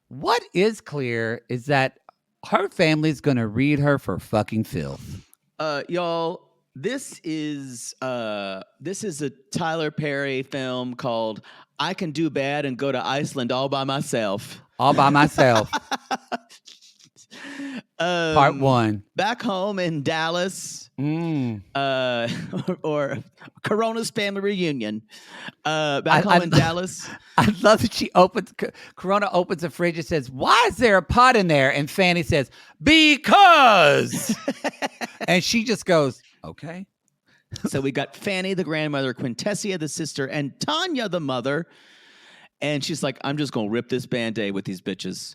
What is clear is that her family's going to read her for fucking filth. Y'all, this is a Tyler Perry film called "I Can Do Bad and Go to Iceland All by Myself." All by myself. Part 1. Back home in Dallas, or Corona's family reunion. Back home in Dallas. I love that Corona opens the fridge and says, "Why is there a pot in there?" And Fanny says, "Because." And she just goes, "Okay." So we got Fanny, the grandmother, Quintessia, the sister, and Tanya, the mother. And she's like, "I'm just going to rip this Band-Aid with these bitches."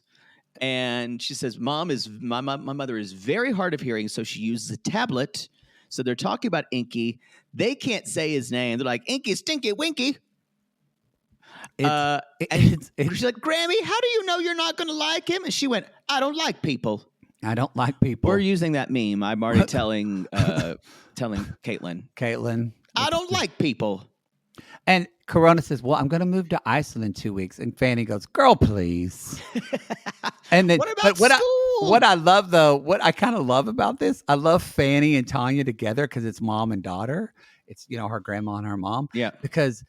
And she says, my mother is very hard of hearing, so she uses a tablet. So they're talking about Inky. They can't say his name. They're like, "Inky, Stinky, Winky." And she's like, "Grammy, how do you know you're not going to like him?" And she went, "I don't like people." I don't like people. We're using that meme. I'm already telling Caitlin. I don't like people. And Corona says, "Well, I'm going to move to Iceland in 2 weeks." And Fanny goes, "Girl, please." And then, what about school? What I love, though, what I kind of love about this, I love Fanny and Tanya together because it's mom and daughter. It's, her grandma and her mom. Yeah. Because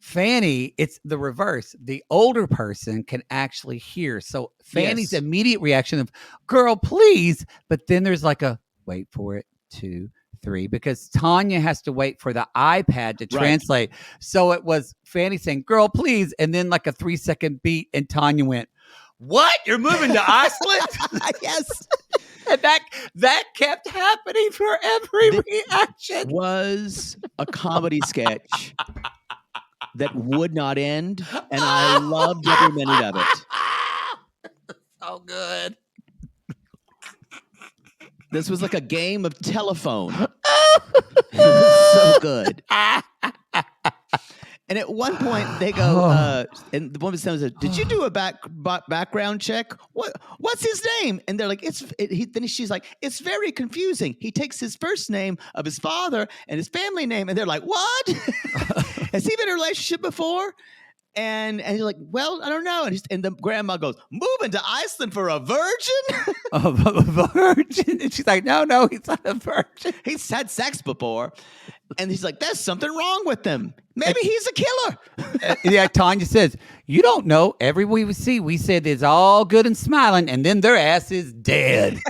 Fanny, it's the reverse. The older person can actually hear. So Fanny's immediate reaction of, "Girl, please." But then there's like a, wait for it, 2, 3, because Tanya has to wait for the iPad to translate. So it was Fanny saying, "Girl, please." And then like a 3-second beat. And Tanya went, "What? You're moving to Iceland?" Yes. And that kept happening for every reaction. Was a comedy sketch that would not end, and I loved every minute of it. So good. This was like a game of telephone. It was so good. And at one point they go, and the woman says, "Did you do a background check? What's his name?" And they're like, then she's like, "It's very confusing. He takes his first name of his father and his family name." And they're like, "What? Has he been in a relationship before?" And he's like, "Well, I don't know." And the grandma goes, "Moving to Iceland for a virgin?" A virgin? And she's like, no, he's not a virgin. He's had sex before. And he's like, "There's something wrong with him. Maybe he's a killer." Yeah, Tanya says, "You don't know. Every we see, we said it's all good and smiling, and then their ass is dead."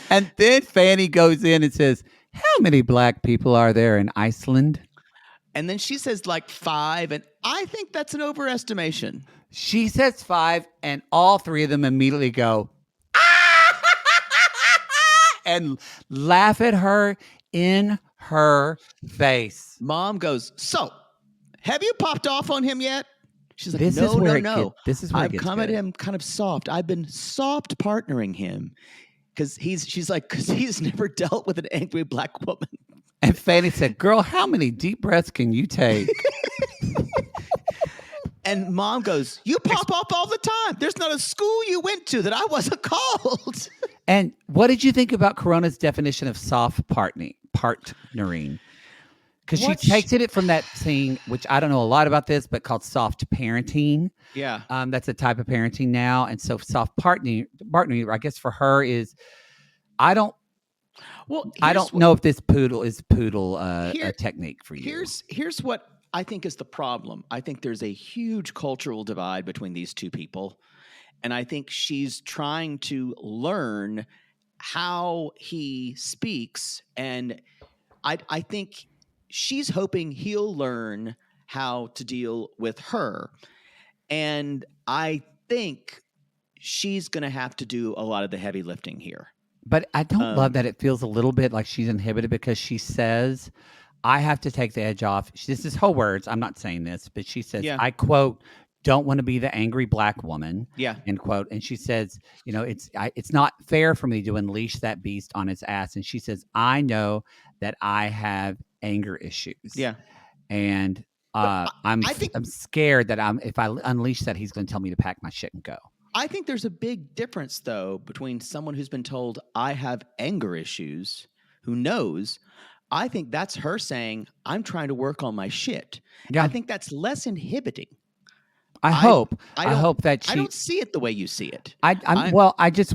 And then Fanny goes in and says, "How many black people are there in Iceland?" And then she says like 5, and I think that's an overestimation. She says 5, and all 3 of them immediately go, and laugh at her in her face. Mom goes, "So, have you popped off on him yet?" She's like, This no, is where no, it no. this is where it I've gets come at good. him kind of soft. I've been soft partnering him because she's like, because he's never dealt with an angry black woman. And Fanny said, "Girl, how many deep breaths can you take?" And Mom goes, you pop up all the time. There's not a school you went to that I wasn't called. And what did you think about Corona's definition of soft partnering? Because she takes it from that thing, which I don't know a lot about this, but called soft parenting. Yeah. That's a type of parenting now. And so soft partnering, I guess for her is, I don't know if this poodle is a technique for you. Here's what I think is the problem. I think there's a huge cultural divide between these two people. And I think she's trying to learn how he speaks. And I think she's hoping he'll learn how to deal with her. And I think she's going to have to do a lot of the heavy lifting here. But I don't love that it feels a little bit like she's inhibited because she says, I have to take the edge off. This is her words. I'm not saying this, but she says, I quote, don't want to be the angry black woman, end quote. And she says, it's not fair for me to unleash that beast on its ass. And she says, I know that I have anger issues. Yeah. And I'm scared that if I unleash that, he's going to tell me to pack my shit and go. I think there's a big difference, though, between someone who's been told I have anger issues, who knows. I think that's her saying, I'm trying to work on my shit. Yeah. I think that's less inhibiting. I hope that she. I don't see it the way you see it.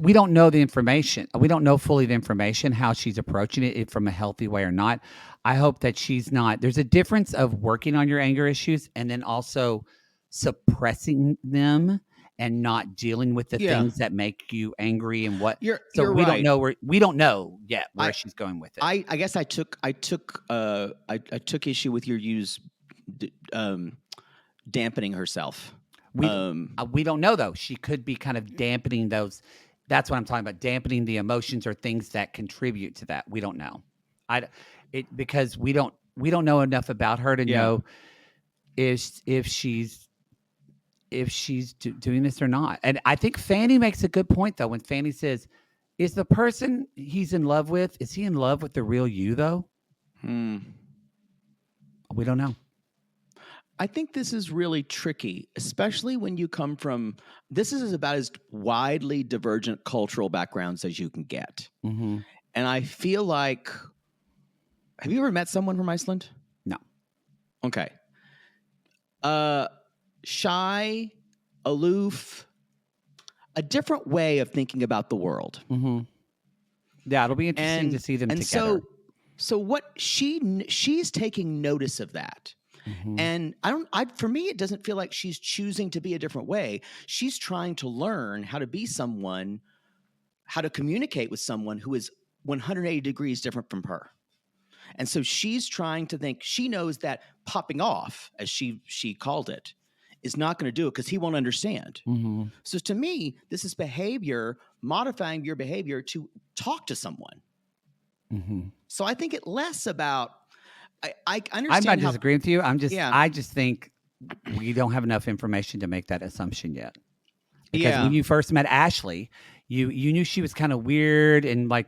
We don't know the information. We don't know fully the information, how she's approaching it from a healthy way or not. I hope that she's not. There's a difference of working on your anger issues and then also suppressing them and not dealing with the things that make you angry and what. You're we right. don't know we don't know yet where she's going with it. I guess I took issue with your use dampening herself. We don't know though. She could be kind of dampening those. That's what I'm talking about. Dampening the emotions or things that contribute to that. We don't know. Because we don't know enough about her to know if she's doing this or not. And I think Fanny makes a good point though when Fanny says, "Is the person he's in love with, is he in love with the real you though?" We don't know. I think this is really tricky, especially when you come from, this is about as widely divergent cultural backgrounds as you can get. Mm-hmm. And I feel like, have you ever met someone from Iceland? No. Okay. Shy, aloof, a different way of thinking about the world. Mm-hmm. Yeah, it'll be interesting to see them together. So what she's taking notice of that. Mm-hmm. And for me, it doesn't feel like she's choosing to be a different way. She's trying to learn how to be someone, how to communicate with someone who is 180 degrees different from her. And so she's trying to think, she knows that popping off, as she called it, is not going to do it because he won't understand. Mm-hmm. So to me, this is behavior, modifying your behavior to talk to someone. Mm-hmm. So I think it less about, I understand. I'm not disagreeing with you. I just think we don't have enough information to make that assumption yet. Because when you first met Ashley, you knew she was kind of weird and like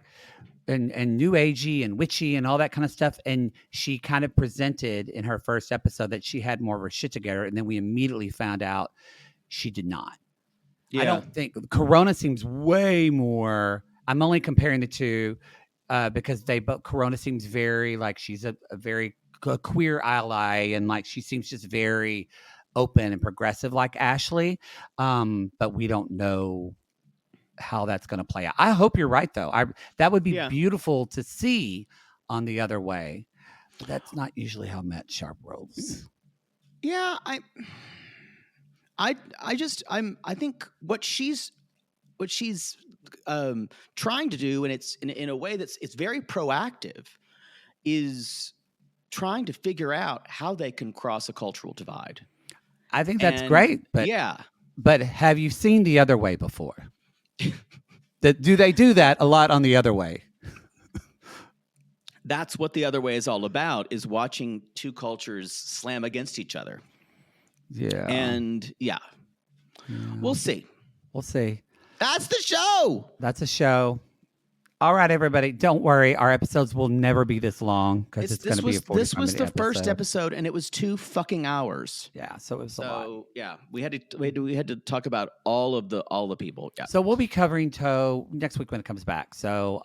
and new agey and witchy and all that kind of stuff. And she kind of presented in her first episode that she had more of her shit together. And then we immediately found out she did not. Yeah. I don't think Corona seems way more. I'm only comparing the two. Because Corona seems very like she's a very queer ally and like she seems just very open and progressive like Ashley. But we don't know how that's going to play out. I hope you're right though. That would be beautiful to see on the other way. But that's not usually how Matt Sharp rolls. Yeah, I think what she's trying to do, and it's in a way it's very proactive, is trying to figure out how they can cross a cultural divide. I think that's great, but have you seen The Other Way before? Do they do that a lot on The Other Way? That's what The Other Way is all about, is watching two cultures slam against each other. Yeah. And we'll see. We'll see. That's the show. That's a show. All right, everybody. Don't worry. Our episodes will never be this long because it's going to be a 45-minute This was the first episode, and it was 2 fucking hours. Yeah, so it was a lot. So we had to talk about all the people. Yeah. So we'll be covering Toe next week when it comes back. So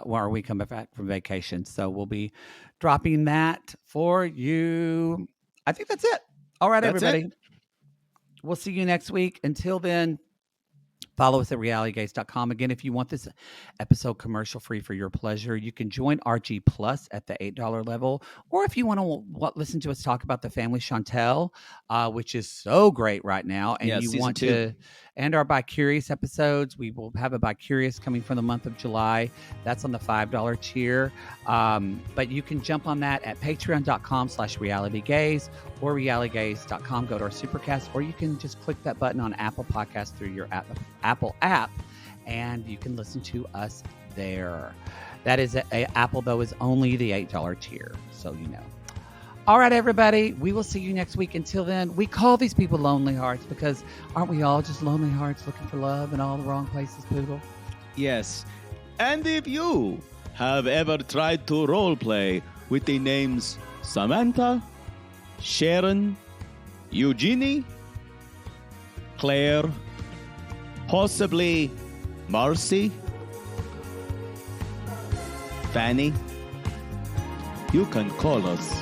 when we come back from vacation. So we'll be dropping that for you. I think that's it. All right, That's everybody. it. We'll see you next week. Until then, follow us at realitygaze.com. Again, if you want this episode commercial free for your pleasure, you can join RG Plus at the $8 level. Or if you want to listen to us talk about the family Chantel, which is so great right now, and you want to, and our Bicurious episodes, we will have a Bicurious coming from the month of July. That's on the $5 tier. But you can jump on that at patreon.com/realitygaze or realitygaze.com. Go to our Supercast, or you can just click that button on Apple Podcasts through your Apple app, and you can listen to us there. That is Apple, though, is only the $8 tier, so you know. All right, everybody, we will see you next week. Until then, we call these people lonely hearts because aren't we all just lonely hearts looking for love in all the wrong places, Poodle? Yes. And if you have ever tried to role play with the names Samantha, Sharon, Eugenie, Claire, possibly Marcy, Fanny, you can call us